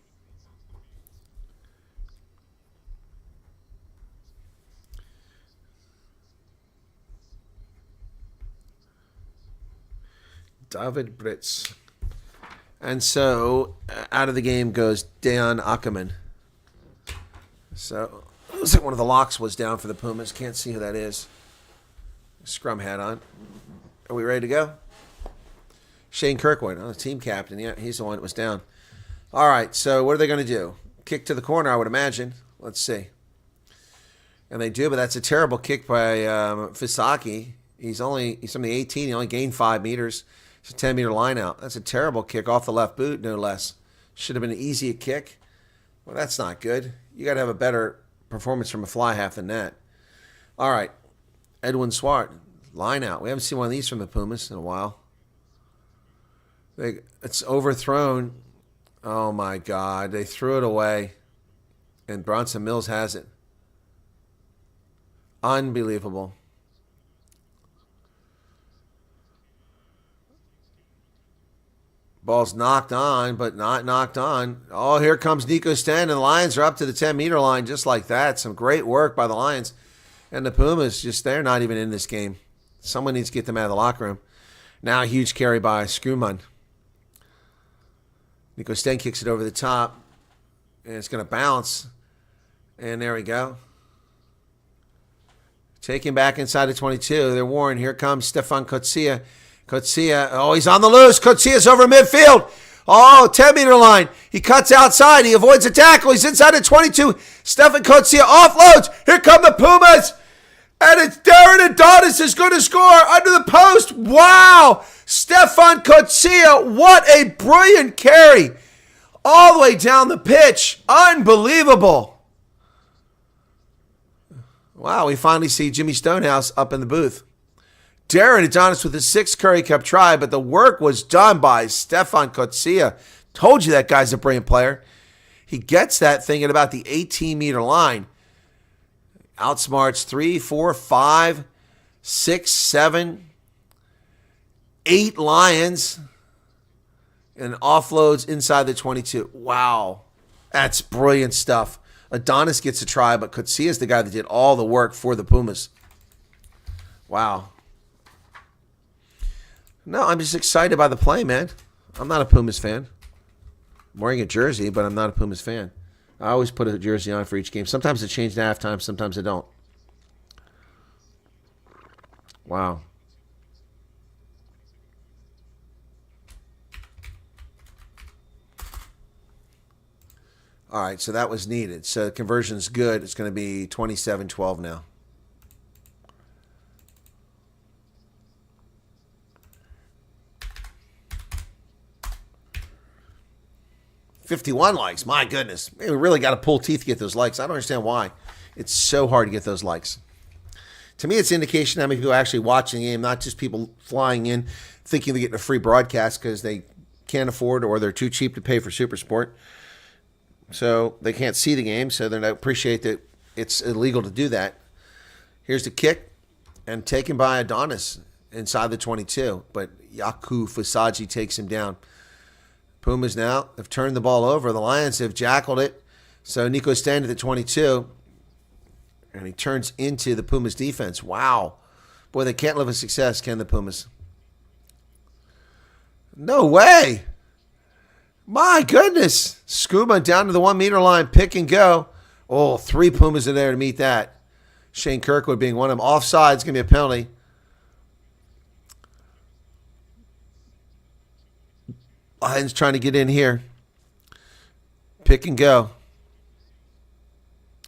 S1: David Britz. And so out of the game goes Dejan Ackerman. So it looks like one of the locks was down for the Pumas. Can't see who that is. Scrum hat on. Are we ready to go? Shane Kirkwood, the team captain. Yeah, he's the one that was down. All right, so what are they going to do? Kick to the corner, I would imagine. Let's see. And they do, but that's a terrible kick by Visagi. He's from the 18. He only gained 5 meters. It's a 10-meter line out. That's a terrible kick off the left boot, no less. Should have been an easier kick. Well, that's not good. You got to have a better performance from a fly half than that. All right. Edwin Swart, line out. We haven't seen one of these from the Pumas in a while. It's overthrown. Oh, my God. They threw it away, and Bronson Mills has it. Unbelievable. Ball's knocked on, but not knocked on. Oh, here comes Nico Sten, and the Lions are up to the 10-meter line just like that. Some great work by the Lions. And the Pumas, they're not even in this game. Someone needs to get them out of the locker room. Now a huge carry by Scruman. Nico Sten kicks it over the top, and it's going to bounce. And there we go. Taken back inside the 22. They're warned. Here comes Stefan Kotsia. Kotsia, he's on the loose. Kotsia's over midfield. 10-meter line. He cuts outside. He avoids a tackle. He's inside the 22. Stefan Kotsia offloads. Here come the Pumas. And it's Darren Adonis is going to score under the post. Wow. Stefan Kotsia, what a brilliant carry. All the way down the pitch. Unbelievable. Wow, we finally see Jimmy Stonehouse up in the booth. Darren Adonis with his 6th Currie Cup try, but the work was done by Stefan Kotsia. Told you that guy's a brilliant player. He gets that thing at about the 18-meter line. Outsmarts 3, 4, 5, 6, 7, 8 Lions, and offloads inside the 22. Wow. That's brilliant stuff. Adonis gets a try, but Coetzee is the guy that did all the work for the Pumas. Wow. No, I'm just excited by the play, man. I'm not a Pumas fan. I'm wearing a jersey, but I'm not a Pumas fan. I always put a jersey on for each game. Sometimes I change at halftime, sometimes I don't. Wow. All right, so that was needed. So the conversion's good. It's going to be 27-12 now. $51 likes. My goodness. Man, we really got to pull teeth to get those likes. I don't understand why. It's so hard to get those likes. To me, it's an indication how many people are actually watching the game, not just people flying in thinking they're getting a free broadcast because they can't afford or they're too cheap to pay for Super Sport. So they can't see the game, so they don't appreciate that it's illegal to do that. Here's the kick, and taken by Adonis inside the 22, but Yaku Fasaji takes him down. Pumas now have turned the ball over. The Lions have jackled it. So Nico Stand at the 22, and he turns into the Pumas defense. Wow. Boy, they can't live with success, can the Pumas? No way. My goodness. Scuba down to the 1 meter line, pick and go. Oh, 3 Pumas are there to meet that. Shane Kirkwood being one of them. Offside, it's going to be a penalty. Lions trying to get in here. Pick and go.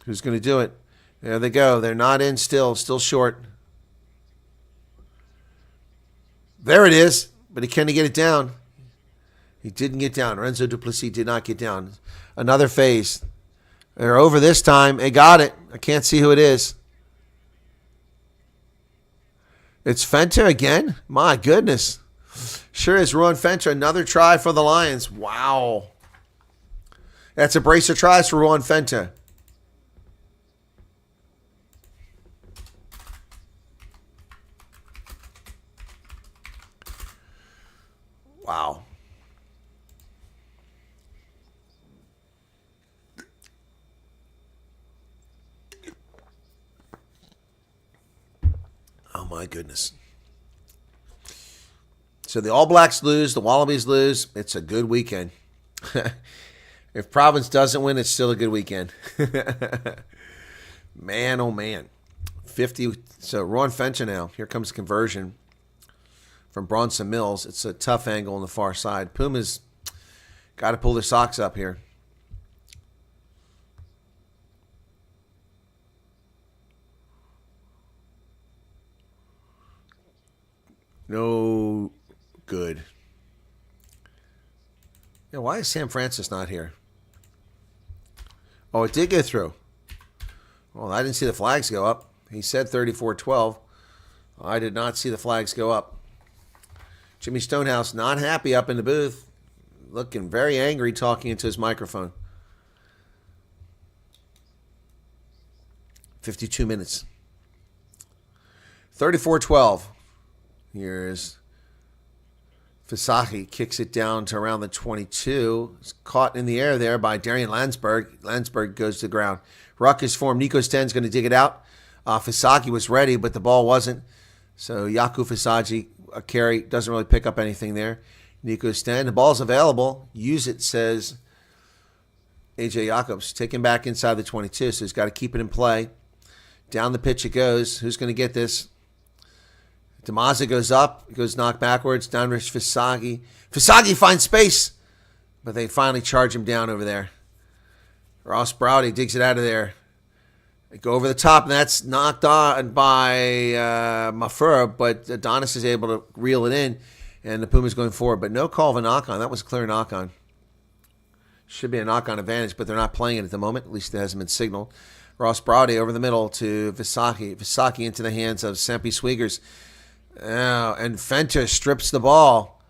S1: Who's going to do it? There they go. They're not in still short. There it is. But can he get it down? He didn't get down. Renzo Duplessis did not get down. Another phase. They're over this time. They got it. I can't see who it is. It's Fenter again? My goodness. Sure is Ruan Fenter. Another try for the Lions. Wow. That's a brace of tries for Ruan Fenter. Wow. Oh, my goodness. So the All Blacks lose, the Wallabies lose. It's a good weekend. If Province doesn't win, it's still a good weekend. Man, oh, man. 50. So Ron Fencher now. Here comes the conversion from Bronson Mills. It's a tough angle on the far side. Pumas got to pull their socks up here. No good. Yeah, why is Sam Francis not here? Oh, it did go through. Well, I didn't see the flags go up. He said 34-12. I did not see the flags go up. Jimmy Stonehouse not happy up in the booth. Looking very angry talking into his microphone. 52 minutes. 34-12. Here's Fasahi, kicks it down to around the 22. It's caught in the air there by Darian Landsberg. Landsberg goes to the ground. Ruck is formed. Nico Sten's going to dig it out. Fasahi was ready, but the ball wasn't. So Yaku Fasaji, a carry, doesn't really pick up anything there. Nico Sten, the ball's available. Use it, says AJ Jacobs. Taken back inside the 22, so he's got to keep it in play. Down the pitch it goes. Who's going to get this? Damaza goes up, goes knocked backwards, down to Fasagi. Fasagi finds space, but they finally charge him down over there. Ross Browdy digs it out of there. They go over the top, and that's knocked on by Mafura, but Adonis is able to reel it in, and the Pumas going forward. But no call of a knock-on. That was a clear knock-on. Should be a knock-on advantage, but they're not playing it at the moment. At least it hasn't been signaled. Ross Browdy over the middle to Visaki. Visaki into the hands of Sempi Swiegers. And Fenter strips the ball.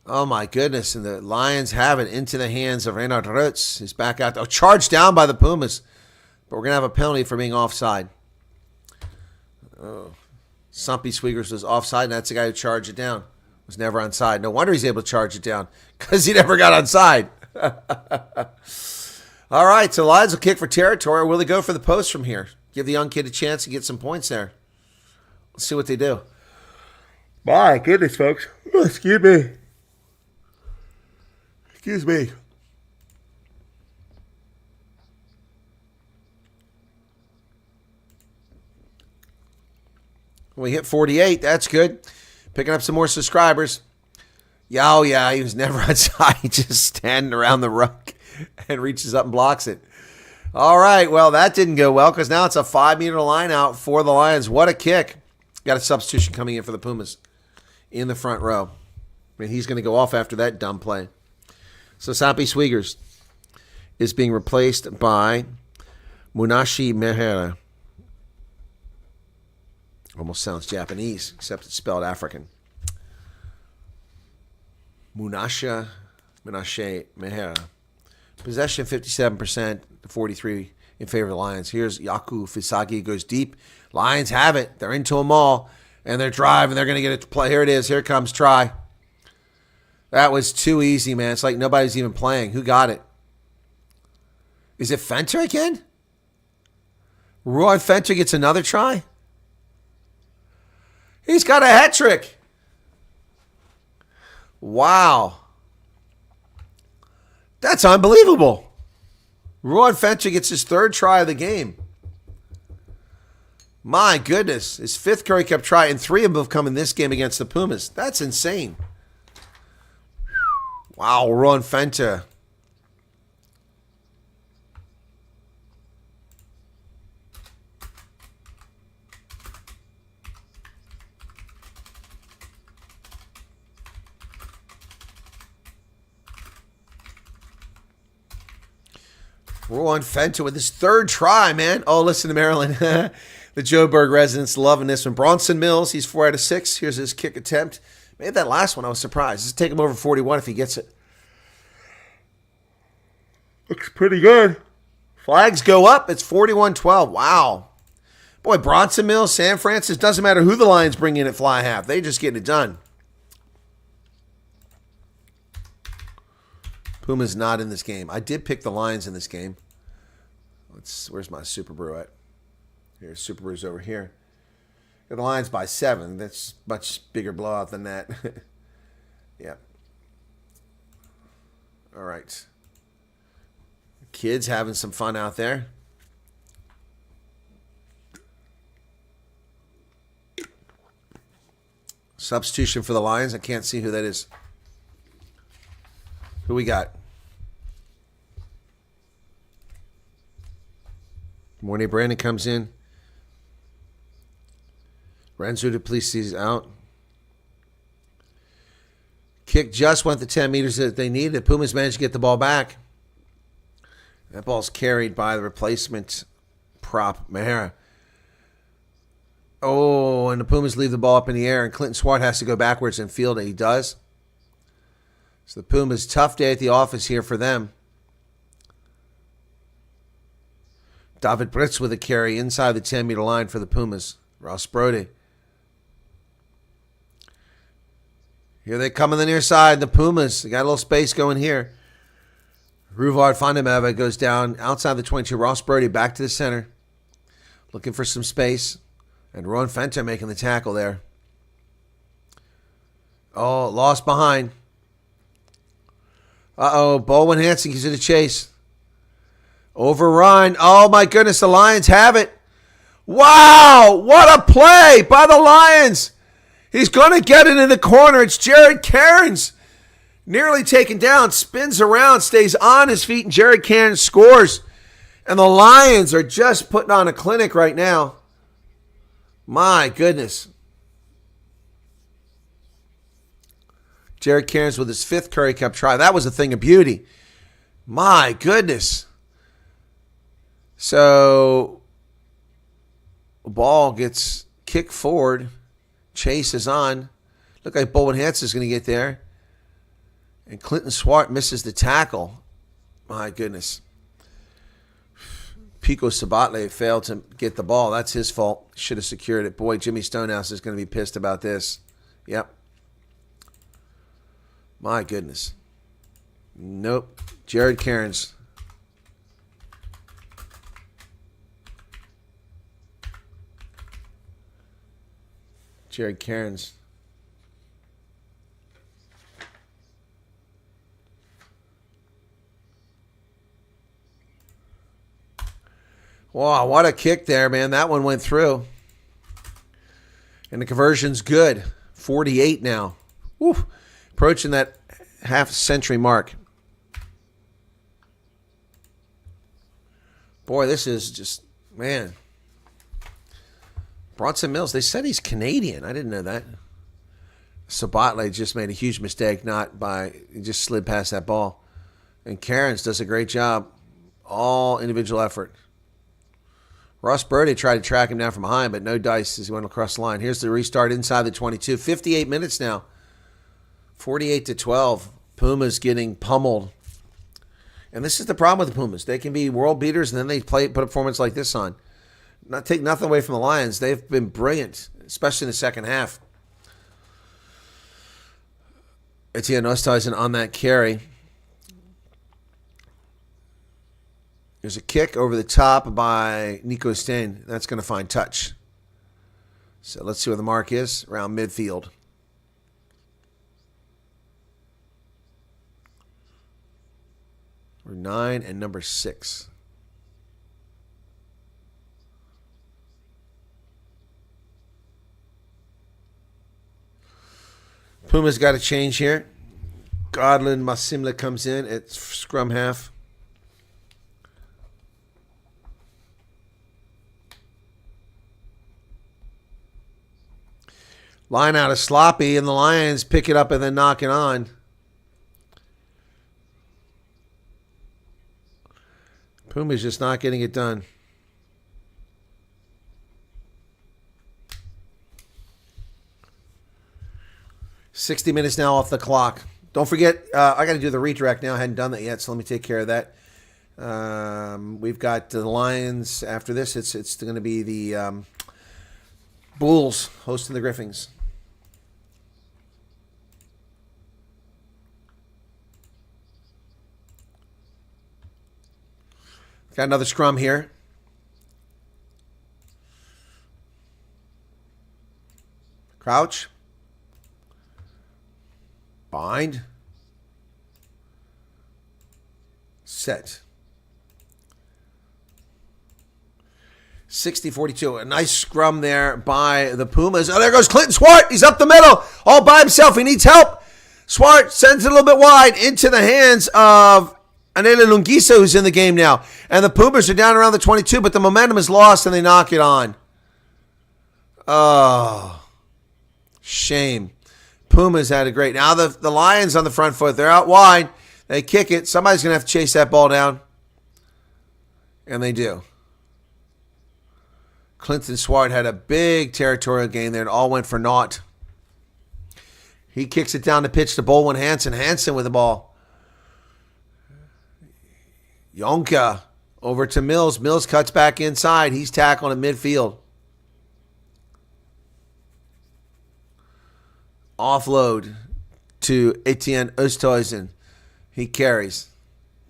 S1: Oh, my goodness. And the Lions have it into the hands of Reinhard Rutz. He's back out. Oh, charged down by the Pumas. But we're going to have a penalty for being offside. Oh. Sempi Swiegers was offside, and that's the guy who charged it down. Was never onside. No wonder he's able to charge it down, because he never got onside. All right, so the Lions will kick for territory. Or will they go for the post from here? Give the young kid a chance to get some points there. Let's see what they do. My goodness, folks. Oh, excuse me. Excuse me. We hit 48. That's good. Picking up some more subscribers. Yeah, oh yeah, he was never outside. He just standing around the ruck and reaches up and blocks it. All right, well, that didn't go well because now it's a 5-meter line out for the Lions. What a kick. Got a substitution coming in for the Pumas in the front row. I mean, he's going to go off after that dumb play. So Sampi Sweegers is being replaced by Munashi Mehera. Almost sounds Japanese, except it's spelled African. Menashe Mehera. Possession 57% to 43 in favor of the Lions. Here's Yaku Fisagi, goes deep. Lions have it. They're into them all. And they're driving. They're going to get it to play. Here it is. Here it comes. Try. That was too easy, man. It's like nobody's even playing. Who got it? Is it Fenter again? Roy Fenter gets another try? He's got a hat trick. Wow. That's unbelievable. Roy Fenter gets his 3rd try of the game. My goodness. His 5th Currie Cup try, and 3 of them have come in this game against the Pumas. That's insane. Wow, Roy Fenter. Rowan Fenter with his 3rd try, man. Oh, listen to Maryland. The Joburg residents loving this one. Bronson Mills, he's 4 out of 6. Here's his kick attempt. Made that last one. I was surprised. Just take him over 41 if he gets it. Looks pretty good. Flags go up. It's 41-12. Wow. Boy, Bronson Mills, San Francisco, doesn't matter who the Lions bring in at fly half. They just get it done. Puma's not in this game. I did pick the Lions in this game. Where's my Super Brew at? Here's Super Brew's over here. Got the Lions by 7. That's much bigger blowout than that. Yeah. All right. Kids having some fun out there. Substitution for the Lions. I can't see who that is. Who we got? Mornay Brandon comes in. Renzo Duplessis out. Kick just went the 10 meters that they needed. The Pumas managed to get the ball back. That ball's carried by the replacement prop, Mehera. Oh, and the Pumas leave the ball up in the air, and Clinton Swart has to go backwards and field it. He does. So the Pumas, tough day at the office here for them. David Britz with a carry inside the 10-meter line for the Pumas. Ross Brody. Here they come on the near side. The Pumas, they got a little space going here. Ruvard Fandemeva goes down outside the 22. Ross Brody back to the center. Looking for some space. And Ron Fenter making the tackle there. Oh, lost behind. Uh-oh, Bowen Hansen gives it a chase. Overrun. Oh, my goodness, the Lions have it. Wow, what a play by the Lions. He's going to get it in the corner. It's Jared Cairns. Nearly taken down, spins around, stays on his feet, and Jared Cairns scores. And the Lions are just putting on a clinic right now. My goodness. Jared Cairns with his 5th Currie Cup try. That was a thing of beauty. My goodness. So, ball gets kicked forward. Chase is on. Look like Bowen Hansen is going to get there. And Clinton Swart misses the tackle. My goodness. Pico Sabatle failed to get the ball. That's his fault. Should have secured it. Boy, Jimmy Stonehouse is going to be pissed about this. Yep. My goodness. Nope. Jared Cairns Jared Cairns. Wow, what a kick there, man. That one went through. And the conversion's good. 48 now. Woo. Approaching that half-century mark. Boy, this is just, man. Bronson Mills, they said he's Canadian. I didn't know that. Sabatley just made a huge mistake, he just slid past that ball. And Cairns does a great job. All individual effort. Ross Birdie tried to track him down from behind, but no dice as he went across the line. Here's the restart inside the 22. 58 minutes now. 48-12. Pumas getting pummeled. And this is the problem with the Pumas. They can be world beaters, and then they put a performance like this on. Not take nothing away from the Lions. They've been brilliant, especially in the second half. Etienne Oosthuizen on that carry. There's a kick over the top by Nico Steen. That's going to find touch. So let's see where the mark is. Around midfield. Number 9 and number 6. Puma's got a change here. Godlin Masimla comes in at scrum half. Line out of sloppy, and the Lions pick it up and then knock it on. Puma's just not getting it done. $60 minutes now off the clock. Don't forget, I got to do the redirect now. I hadn't done that yet, so let me take care of that. We've got the Lions after this. It's going to be the Bulls hosting the Griffins. Got another scrum here. Crouch. Bind. Set. 60-42. A nice scrum there by the Pumas. Oh, there goes Clinton Swart. He's up the middle all by himself. He needs help. Swart sends it a little bit wide into the hands of Anela Lungisa, who's in the game now. And the Pumas are down around the 22, but the momentum is lost and they knock it on. Oh, shame. Pumas had a great. Now the Lions on the front foot. They're out wide. They kick it. Somebody's going to have to chase that ball down. And they do. Clinton Swart had a big territorial gain there. It all went for naught. He kicks it down the pitch to Bolwin Hansen. Hansen with the ball. Yonka over to Mills. Mills cuts back inside. He's tackled in midfield. Offload to Etienne Oosthuizen. He carries.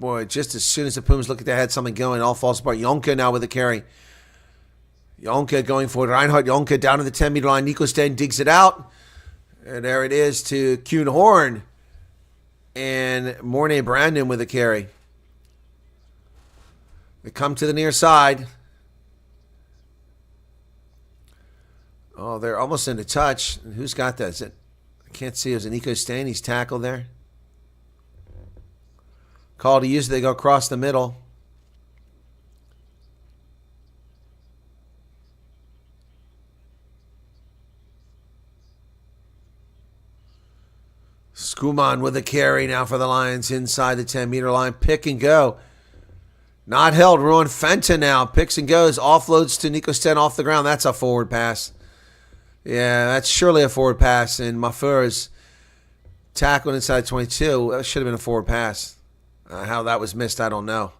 S1: Boy, just as soon as the Pumas look like they had something going, it all falls apart. Yonka now with the carry. Yonka going forward. Reinhard Yonka down to the 10-meter line. Nico Steen digs it out. And there it is to Kuhn Horn. And Mornay Brandon with the carry. They come to the near side. Oh, they're almost into touch. Who's got that? Is it? I can't see. Is it Nico Steen? He's tackled there. Call to use. They go across the middle. Skuman with a carry now for the Lions inside the 10-meter line. Pick and go. Not held. Rowan Fenton now. Picks and goes. Offloads to Nico Steen off the ground. That's a forward pass. Yeah, that's surely a forward pass. And Mafur is tackled inside 22. That should have been a forward pass. How that was missed, I don't know.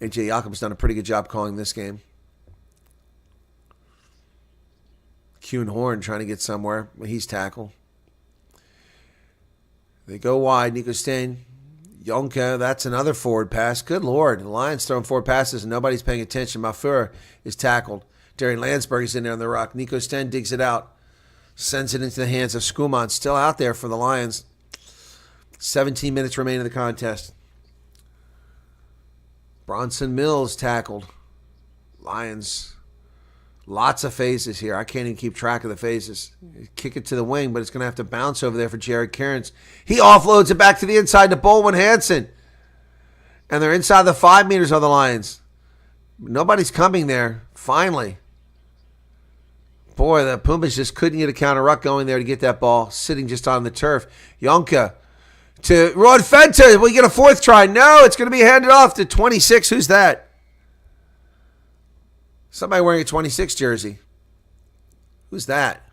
S1: AJ Jakob's done a pretty good job calling this game. Kuhn Horn trying to get somewhere. He's tackled. They go wide. Nico Steen. Yonka, that's another forward pass. Good Lord. The Lions throwing forward passes and nobody's paying attention. Mafur is tackled. Darian Landsberg is in there on the rock. Nico Sten digs it out. Sends it into the hands of Skuman. Still out there for the Lions. 17 minutes remain in the contest. Bronson Mills tackled. Lions. Lots of phases here. I can't even keep track of the phases. Kick it to the wing, but it's going to have to bounce over there for Jared Cairns. He offloads it back to the inside to Bolwin Hanson. And they're inside the 5 meters of the Lions. Nobody's coming there. Finally. Boy, the Pumas just couldn't get a counter ruck going there to get that ball sitting just on the turf. Yonka to Rod Fenta. Will you get a fourth try? No, it's going to be handed off to 26. Who's that? Somebody wearing a 26 jersey. Who's that?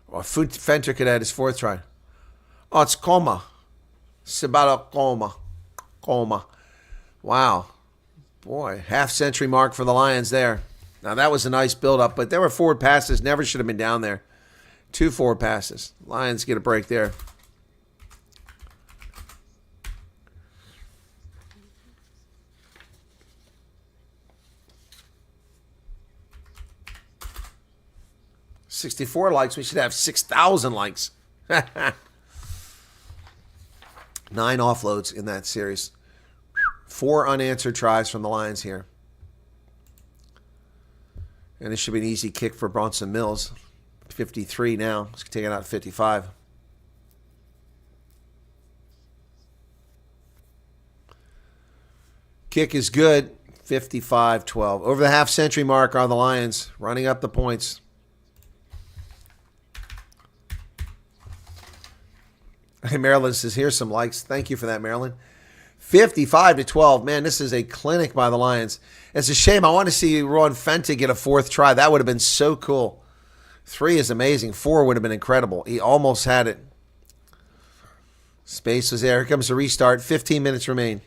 S1: Well, Fenta could add his fourth try. Oh, it's Coma. Sabata Coma. Coma. Wow. Boy, half-century mark for the Lions there. Now, that was a nice build-up, but there were forward passes. Never should have been down there. 2 forward passes. Lions get a break there. $64 likes. We should have 6,000 likes. 9 offloads in that series. 4 unanswered tries from the Lions here. And this should be an easy kick for Bronson Mills. 53 now. Let's take it out at 55. Kick is good. 55-12. Over the half-century mark are the Lions, running up the points. Hey, Maryland says, here's some likes. Thank you for that, Maryland. 55-12. Man, this is a clinic by the Lions. It's a shame. I want to see Ron Fenta get a fourth try. That would have been so cool. 3 is amazing. 4 would have been incredible. He almost had it. Space was there. Here comes the restart. 15 minutes remain.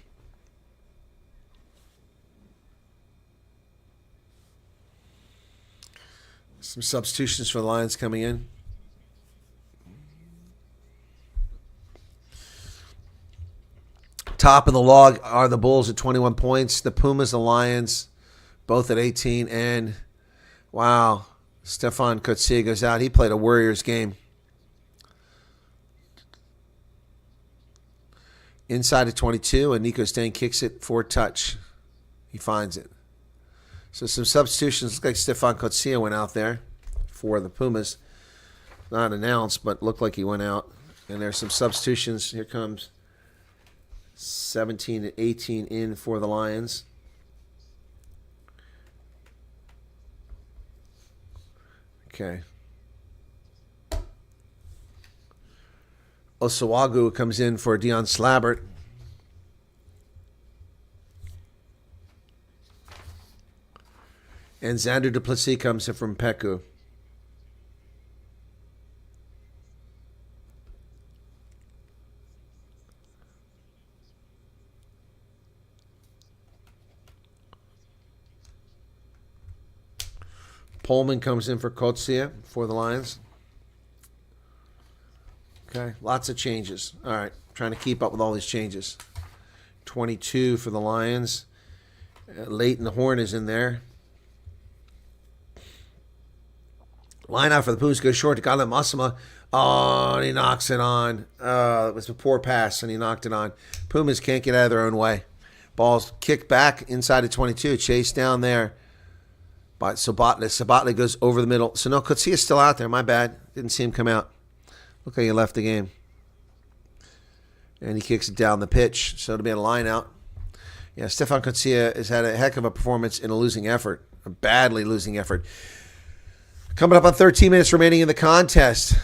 S1: Some substitutions for the Lions coming in. Top of the log are the Bulls at 21 points. The Pumas, the Lions, both at 18. And, wow, Stefan Coetzee goes out. He played a Warriors game. Inside of 22, and Nico Stain kicks it for a touch. He finds it. So some substitutions. Looks like Stefan Coetzee went out there for the Pumas. Not announced, but looked like he went out. And there's some substitutions. Here comes 17 and 18 in for the Lions. Okay. Osawagu comes in for Dion Slabbert. And Xander Duplessis comes in from Peku. Pullman comes in for Coetzee for the Lions. Okay, lots of changes. All right, trying to keep up with all these changes. 22 for the Lions. Leighton Horn is in there. Line out for the Pumas goes short to Gala Masama. Oh, and he knocks it on. It was a poor pass, and he knocked it on. Pumas can't get out of their own way. Ball's kicked back inside of 22. Chase down there by Sabatli. Sabatli goes over the middle. So no, Coetzee is still out there. My bad. Didn't see him come out. Look how he left the game. And he kicks it down the pitch. So it'll be a line out. Yeah, Stefan Coetzee has had a heck of a performance in a losing effort. A badly losing effort. Coming up on 13 minutes remaining in the contest.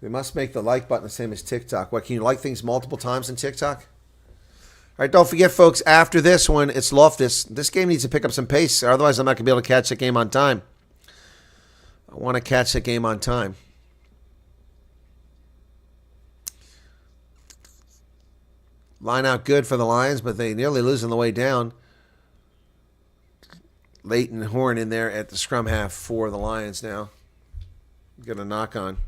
S1: They must make the like button the same as TikTok. What, can you like things multiple times in TikTok? All right, don't forget, folks, after this one, it's Loftus. This game needs to pick up some pace. Otherwise, I'm not going to be able to catch that game on time. I want to catch that game on time. Line out good for the Lions, but they nearly lose on the way down. Leighton Horn in there at the scrum half for the Lions now. Got a knock on.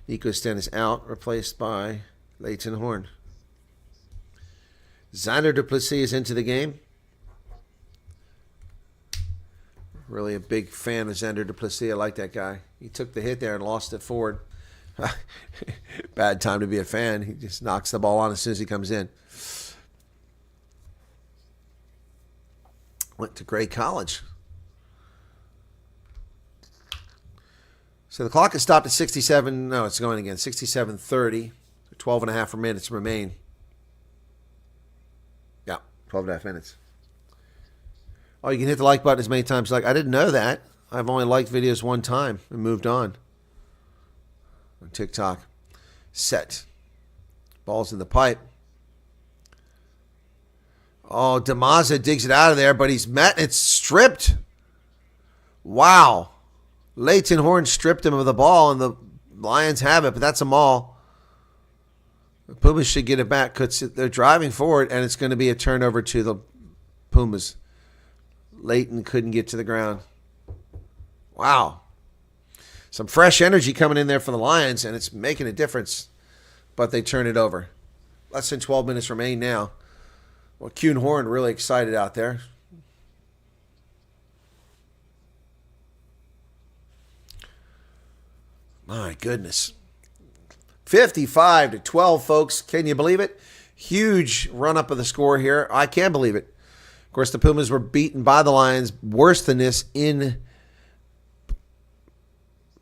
S1: Nico Sten is out, replaced by Leighton Horn. Xander Duplessis is into the game. Really a big fan of Xander Duplessis. I like that guy. He took the hit there and lost it forward. Bad time to be a fan. He just knocks the ball on as soon as he comes in. Went to Gray College. So the clock is stopped at 67. No, it's going again. 67:30. 12 and a half minutes remain. Yeah, 12 and a half minutes. Oh, you can hit the like button as many times as you like. I didn't know that. I've only liked videos one time and moved on TikTok. Set. Ball's in the pipe. Oh, Damaza digs it out of there, but he's met. It's stripped. Wow. Leighton Horn stripped him of the ball, and the Lions have it, but that's a maul. The Pumas should get it back because they're driving forward, and it's going to be a turnover to the Pumas. Leighton couldn't get to the ground. Wow. Some fresh energy coming in there for the Lions, and it's making a difference. But they turn it over. Less than 12 minutes remain now. Well, Kuhn Horn really excited out there. My goodness. 55-12, folks. Can you believe it? Huge run-up of the score here. I can believe it. Of course, the Pumas were beaten by the Lions worse than this in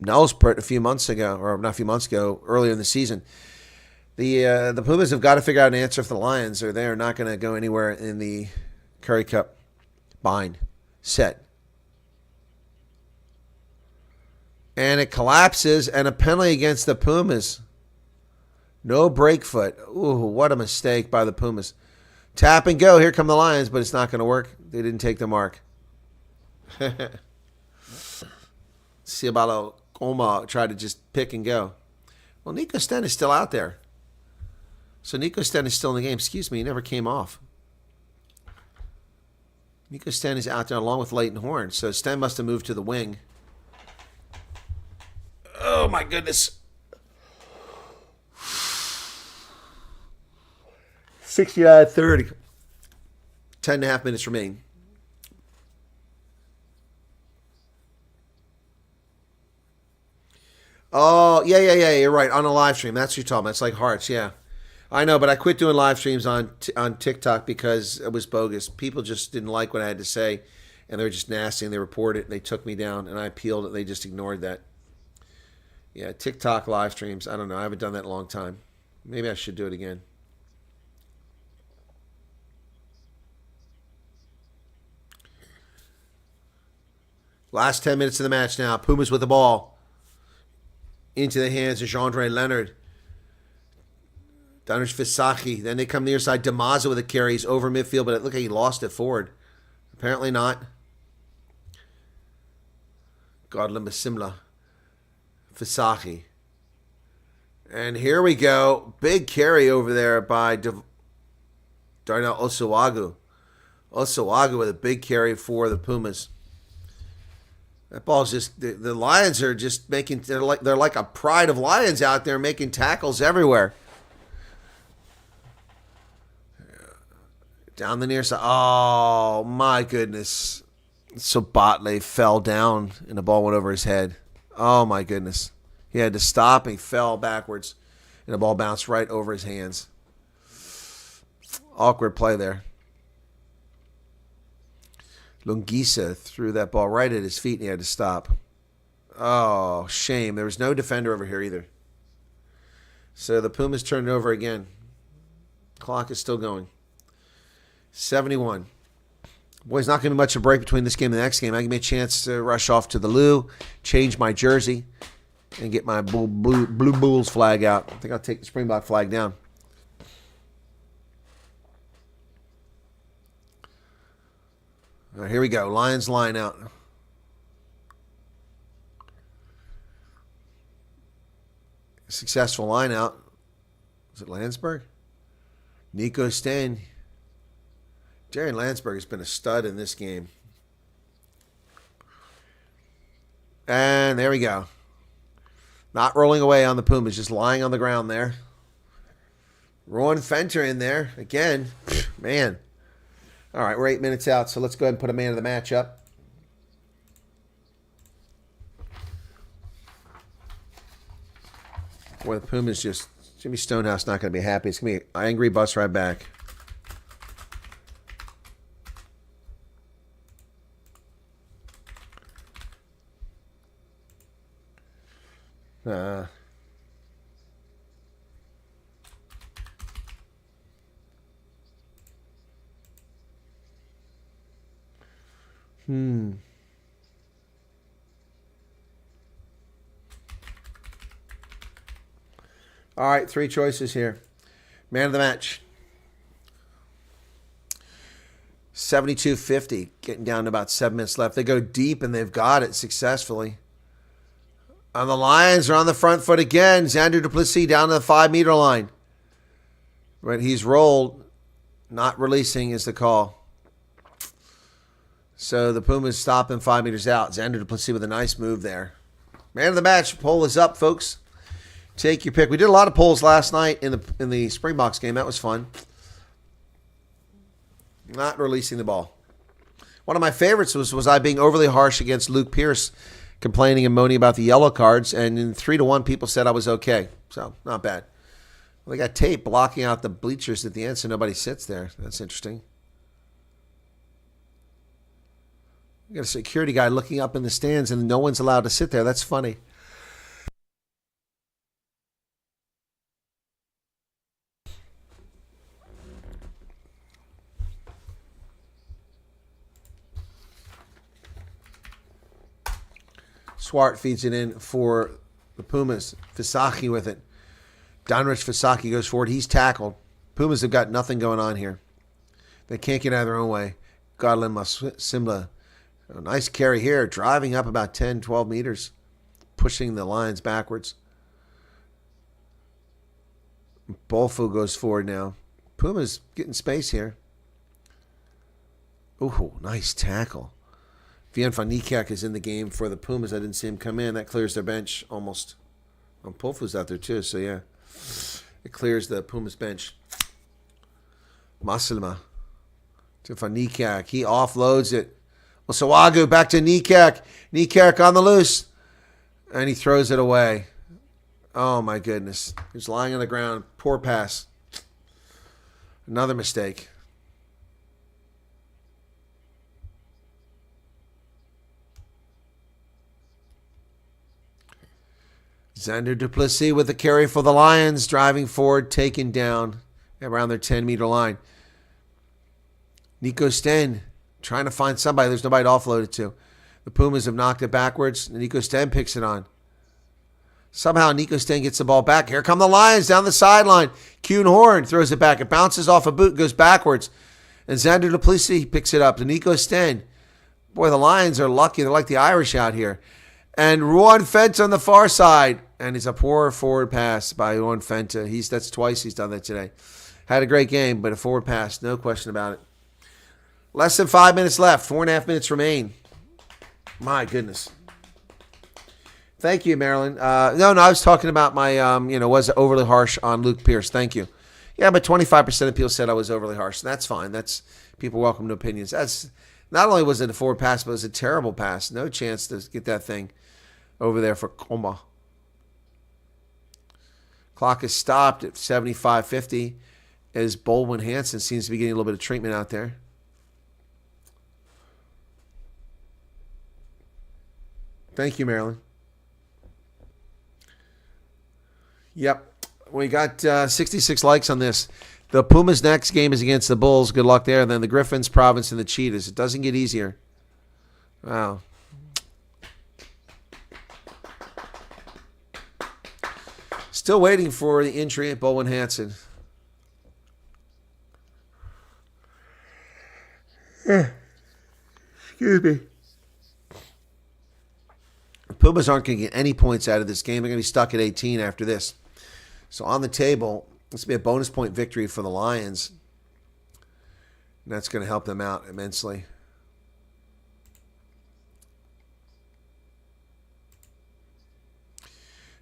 S1: Nelspruit a few months ago, or not a few months ago, earlier in the season. The Pumas have got to figure out an answer for the Lions, or they are not going to go anywhere in the Currie Cup bind. Set. And it collapses, and a penalty against the Pumas. No break foot. Ooh, what a mistake by the Pumas. Tap and go. Here come the Lions, but it's not going to work. They didn't take the mark. Ciabalo Oma tried to just pick and go. Well, Nico Sten is still out there. So Nico Sten is still in the game. Excuse me, he never came off. Nico Sten is out there along with Leighton Horn. So Sten must have moved to the wing. Oh, my goodness. 69-30. 10 and a half minutes remain. Oh, yeah. You're right. On a live stream. That's what you're talking about. It's like hearts, yeah. I know, but I quit doing live streams on TikTok because it was bogus. People just didn't like what I had to say, and they were just nasty, and they reported it, and they took me down, and I appealed it. They just ignored that. Yeah, TikTok live streams. I don't know. I haven't done that in a long time. Maybe I should do it again. Last 10 minutes of the match now. Pumas with the ball. Into the hands of Jean-Andre Leonard. Danish Visachi. Then they come near side. Damaza with the carries over midfield, but look like he lost it forward. Apparently not. Godlin Simla. Visachi. And here we go. Big carry over there by Darnell Osawagu. Osawagu with a big carry for the Pumas. That ball's just, the Lions are just making, they're like a pride of Lions out there making tackles everywhere. Down the near side. Oh, my goodness. So Botley fell down and the ball went over his head. Oh, my goodness. He had to stop and he fell backwards and the ball bounced right over his hands. Awkward play there. Lungisa threw that ball right at his feet and he had to stop. Oh, shame. There was no defender over here either. So the Pumas turned it over again. Clock is still going. 71. Boy, it's not going to be much of a break between this game and the next game. I give me a chance to rush off to the loo, change my jersey, and get my blue Bulls flag out. I think I'll take the Springbok flag down. All right, here we go. Lions line out. Successful line out. Is it Landsberg? Nico Sten. Darian Landsberg has been a stud in this game. And there we go. Not rolling away on the Pumas, just lying on the ground there. Rowan Fenter in there again. Man. All right, we're 8 minutes out, so let's go ahead and put a man of the match up. Boy, the Pumas just... Jimmy Stonehouse not going to be happy. It's going to be an angry bus ride back. All right, 3 choices here. Man of the match. 72-50, getting down to about 7 minutes left. They go deep, and they've got it successfully. And the Lions are on the front foot again. Xander Duplessis down to the 5-meter line. But he's rolled. Not releasing is the call. So the Pumas stop him 5 meters out. Xander Duplessis with a nice move there. Man of the match. Poll is up, folks. Take your pick. We did a lot of polls last night in the Springboks game. That was fun. Not releasing the ball. One of my favorites was I being overly harsh against Luke Pierce, complaining and moaning about the yellow cards, and in 3-1 people said I was okay. So, not bad. Well, they got tape blocking out the bleachers at the end so nobody sits there. That's interesting. We got a security guy looking up in the stands and no one's allowed to sit there. That's funny. Swart feeds it in for the Pumas. Fisaki with it. Donrich Fisaki goes forward. He's tackled. Pumas have got nothing going on here. They can't get out of their own way. Godlin Simla. A nice carry here. Driving up about 10, 12 meters. Pushing the Lions backwards. Bolfu goes forward now. Pumas getting space here. Ooh, nice tackle. Vian van Niekerk is in the game for the Pumas. I didn't see him come in. That clears their bench almost. Polfu's out there too, so yeah. It clears the Pumas bench. Masilma to van Niekerk. He offloads it. Osawagu back to Niekerk. Niekerk on the loose. And he throws it away. Oh my goodness. He's lying on the ground. Poor pass. Another mistake. Xander Duplessis with the carry for the Lions, driving forward, taken down around their 10-meter line. Nico Sten trying to find somebody. There's nobody to offload it to. The Pumas have knocked it backwards. Nico Sten picks it on. Somehow Nico Sten gets the ball back. Here come the Lions down the sideline. Kuhn Horn throws it back. It bounces off a boot, goes backwards. And Xander Duplessis picks it up to Nico Sten. Boy, the Lions are lucky. They're like the Irish out here. And Ruan Fenta on the far side. And it's a poor forward pass by Ruan Fenta. That's twice he's done that today. Had a great game, but a forward pass. No question about it. Less than 5 minutes left. 4.5 minutes remain. My goodness. Thank you, Marilyn. No, I was talking about my, was overly harsh on Luke Pierce. Thank you. Yeah, but 25% of people said I was overly harsh. That's fine. That's people welcome to opinions. That's not only was it a forward pass, but it was a terrible pass. No chance to get that thing over there for Koma. Clock is stopped at 75:50 as Baldwin Hansen seems to be getting a little bit of treatment out there. Thank you, Marilyn. Yep. We got 66 likes on this. The Pumas' next game is against the Bulls. Good luck there. And then the Griffins, Province, and the Cheetahs. It doesn't get easier. Wow. Still waiting for the injury at Baldwin Hansen. Excuse me. The Pumas aren't going to get any points out of this game. They're going to be stuck at 18 after this. So on the table, this will be a bonus point victory for the Lions. And that's going to help them out immensely.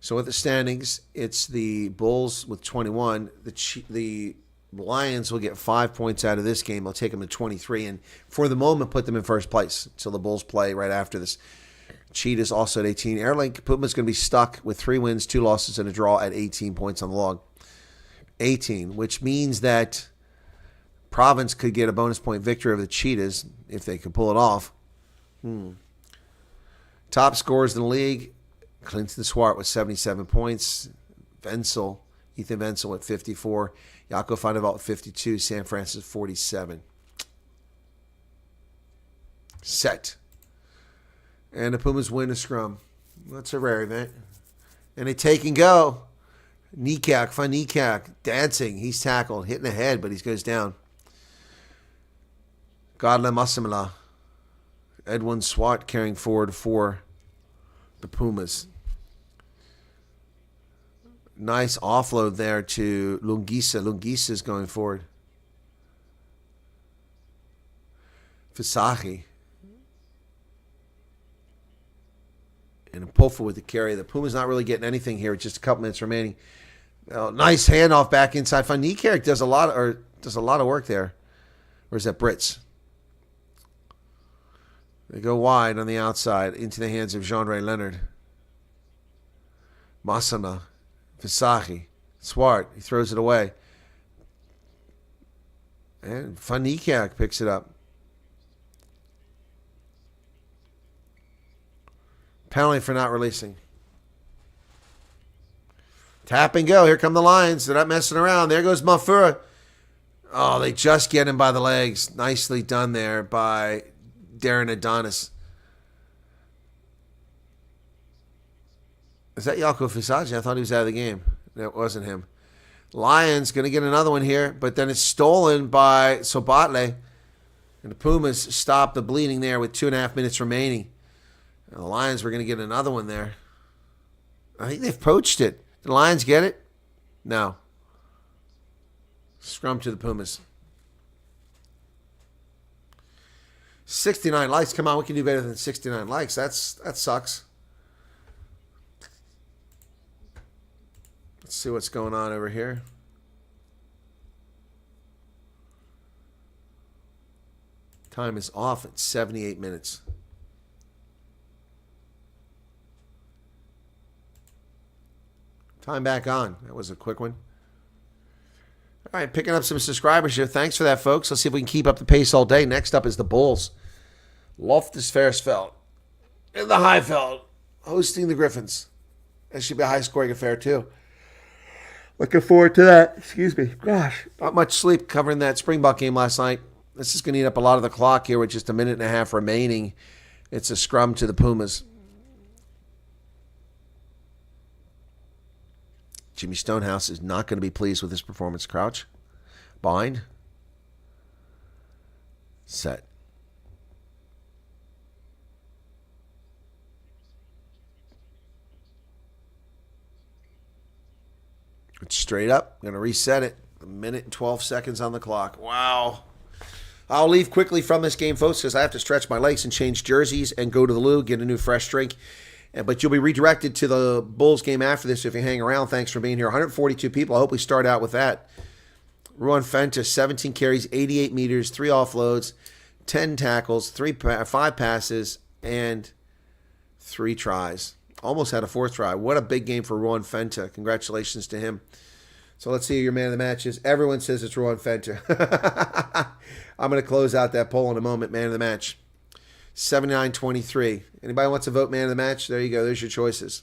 S1: So with the standings, it's the Bulls with 21. The Lions will get 5 points out of this game. They'll take them to 23, and for the moment, put them in first place until the Bulls play right after this. Cheetahs also at 18. Airlink Puma's going to be stuck with 3 wins, 2 losses, and a draw at 18 points on the log. 18, which means that Province could get a bonus point victory over the Cheetahs if they could pull it off. Top scorers in the league, Clinton Swart with 77 points. Ethan Wenzel with 54. Jaco van der Walt with 52. San Francisco 47. Set. And the Pumas win a scrum. That's a rare event. And they take and go. Nikak, dancing. He's tackled, hitting the head, but he goes down. Godla Masamala. Edwin Swart carrying forward for the Pumas. Nice offload there to Lungisa. Lungisa is going forward. Fisahi. And a Pofa with the carry. The Pumas not really getting anything here with just a couple minutes remaining. Nice handoff back inside. Van Niekerk does a lot of work there. Or is that Brits? They go wide on the outside into the hands of Jean-Ray Leonard. Masana. Visahi. Swart. He throws it away. And Van Niekerk picks it up. Penalty for not releasing. Tap and go. Here come the Lions. They're not messing around. There goes Mafura. Oh, they just get him by the legs. Nicely done there by Darren Adonis. Is that Jaco Fisaji? I thought he was out of the game. That wasn't him. Lions going to get another one here, but then it's stolen by Sobatle. And the Pumas stop the bleeding there with 2.5 minutes remaining. And the Lions were going to get another one there. I think they've poached it. Did the Lions get it? No. Scrum to the Pumas. 69 likes. Come on, we can do better than 69 likes. That sucks. Let's see what's going on over here. Time is off at 78 minutes. Time back on. That was a quick one. All right, picking up some subscribers here. Thanks for that, folks. Let's see if we can keep up the pace all day. Next up is the Bulls. Loftus Versfeld in the Highveld hosting the Griffins. That should be a high-scoring affair, too. Looking forward to that. Excuse me. Gosh, not much sleep covering that Springbok game last night. This is going to eat up a lot of the clock here with just a minute and a half remaining. It's a scrum to the Pumas. Jimmy Stonehouse is not going to be pleased with his performance. Crouch. Bind. Set. It's straight up. I'm going to reset it. A minute and 12 seconds on the clock. Wow. I'll leave quickly from this game, folks, because I have to stretch my legs and change jerseys and go to the loo, get a new fresh drink. But you'll be redirected to the Bulls game after this if you hang around. Thanks for being here. 142 people. I hope we start out with that. Ruan Fenta, 17 carries, 88 meters, 3 offloads, 10 tackles, 5 passes, and 3 tries. Almost had a 4th try. What a big game for Ruan Fenta. Congratulations to him. So let's see who your man of the match is. Everyone says it's Ruan Fenta. I'm going to close out that poll in a moment. Man of the match. 79-23. Anybody wants to vote man of the match? There you go. There's your choices.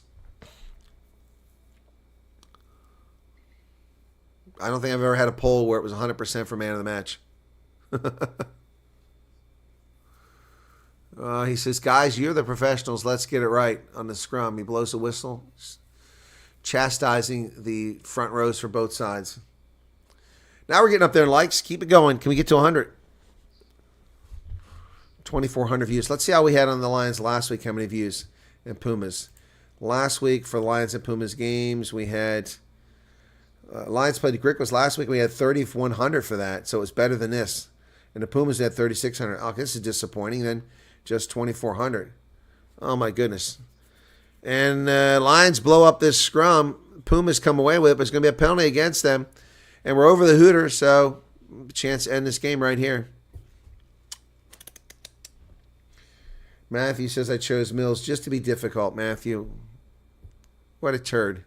S1: I don't think I've ever had a poll where it was 100% for man of the match. He says, guys, you're the professionals. Let's get it right on the scrum. He blows a whistle, chastising the front rows for both sides. Now we're getting up there in likes. Keep it going. Can we get to 100? 2,400 views. Let's see how we had on the Lions last week. How many views? And Pumas. Last week for the Lions and Pumas games, we had Lions played the Griquas last week. We had 3,100 for that, so it was better than this. And the Pumas had 3,600. Oh, this is disappointing then. Just 2,400. Oh, my goodness. And Lions blow up this scrum. Pumas come away with it, but it's going to be a penalty against them. And we're over the Hooters, so chance to end this game right here. Matthew says I chose Mills just to be difficult. Matthew, what a turd.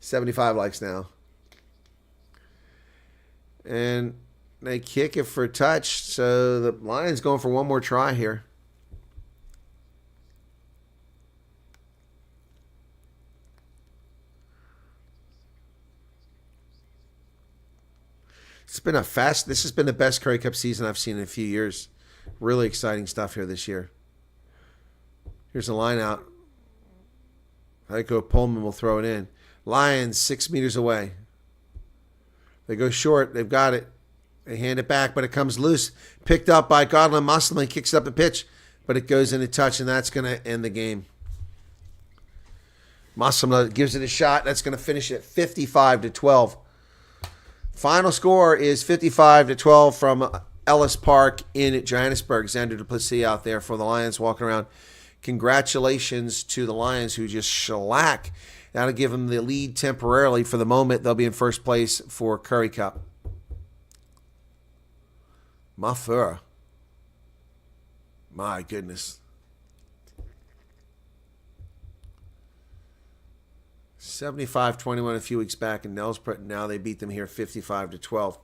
S1: 75 likes now. And they kick it for a touch, so the Lions going for one more try here. This has been the best Currie Cup season I've seen in a few years. Really exciting stuff here this year. Here's a line out. Heiko Pullman will throw it in. Lions 6 meters away. They go short. They've got it. They hand it back, but it comes loose. Picked up by Godwin Musselman. Kicks it up the pitch, but it goes into touch, and that's going to end the game. Musselman gives it a shot. That's going to finish it 55-12. Final score is 55-12 from Ellis Park in Johannesburg. Xander Duplessis out there for the Lions walking around. Congratulations to the Lions who just shellac. That'll give them the lead temporarily for the moment. They'll be in first place for Currie Cup. Mafur. My goodness. 75-21 a few weeks back in Nelspruit. Now they beat them here 55-12.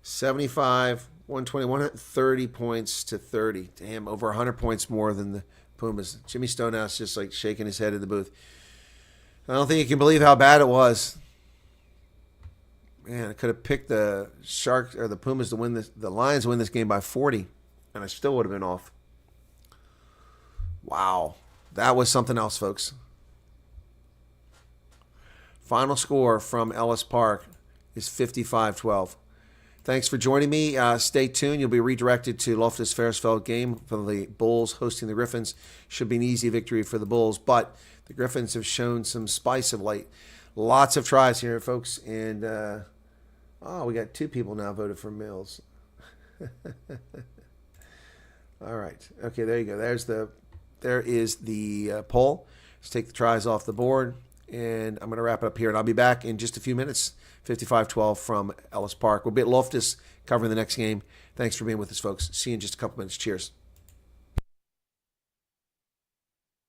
S1: 75, 120, 130 points to 30. Damn, over 100 points more than the Pumas. Jimmy Stonehouse just like shaking his head in the booth. I don't think you can believe how bad it was. Man, I could have picked the Sharks or the Pumas to win this, the Lions to win this game by 40, and I still would have been off. Wow. That was something else, folks. Final score from Ellis Park is 55-12. Thanks for joining me. Stay tuned. You'll be redirected to Loftus-Versfeld game for the Bulls hosting the Griffins. Should be an easy victory for the Bulls, but the Griffins have shown some spice of late. Lots of tries here, folks. And, we got 2 people now voted for Mills. All right. Okay, there you go. There is the poll. Let's take the tries off the board. And I'm going to wrap it up here. And I'll be back in just a few minutes. 55-12 from Ellis Park. We'll be at Loftus covering the next game. Thanks for being with us, folks. See you in just a couple minutes. Cheers.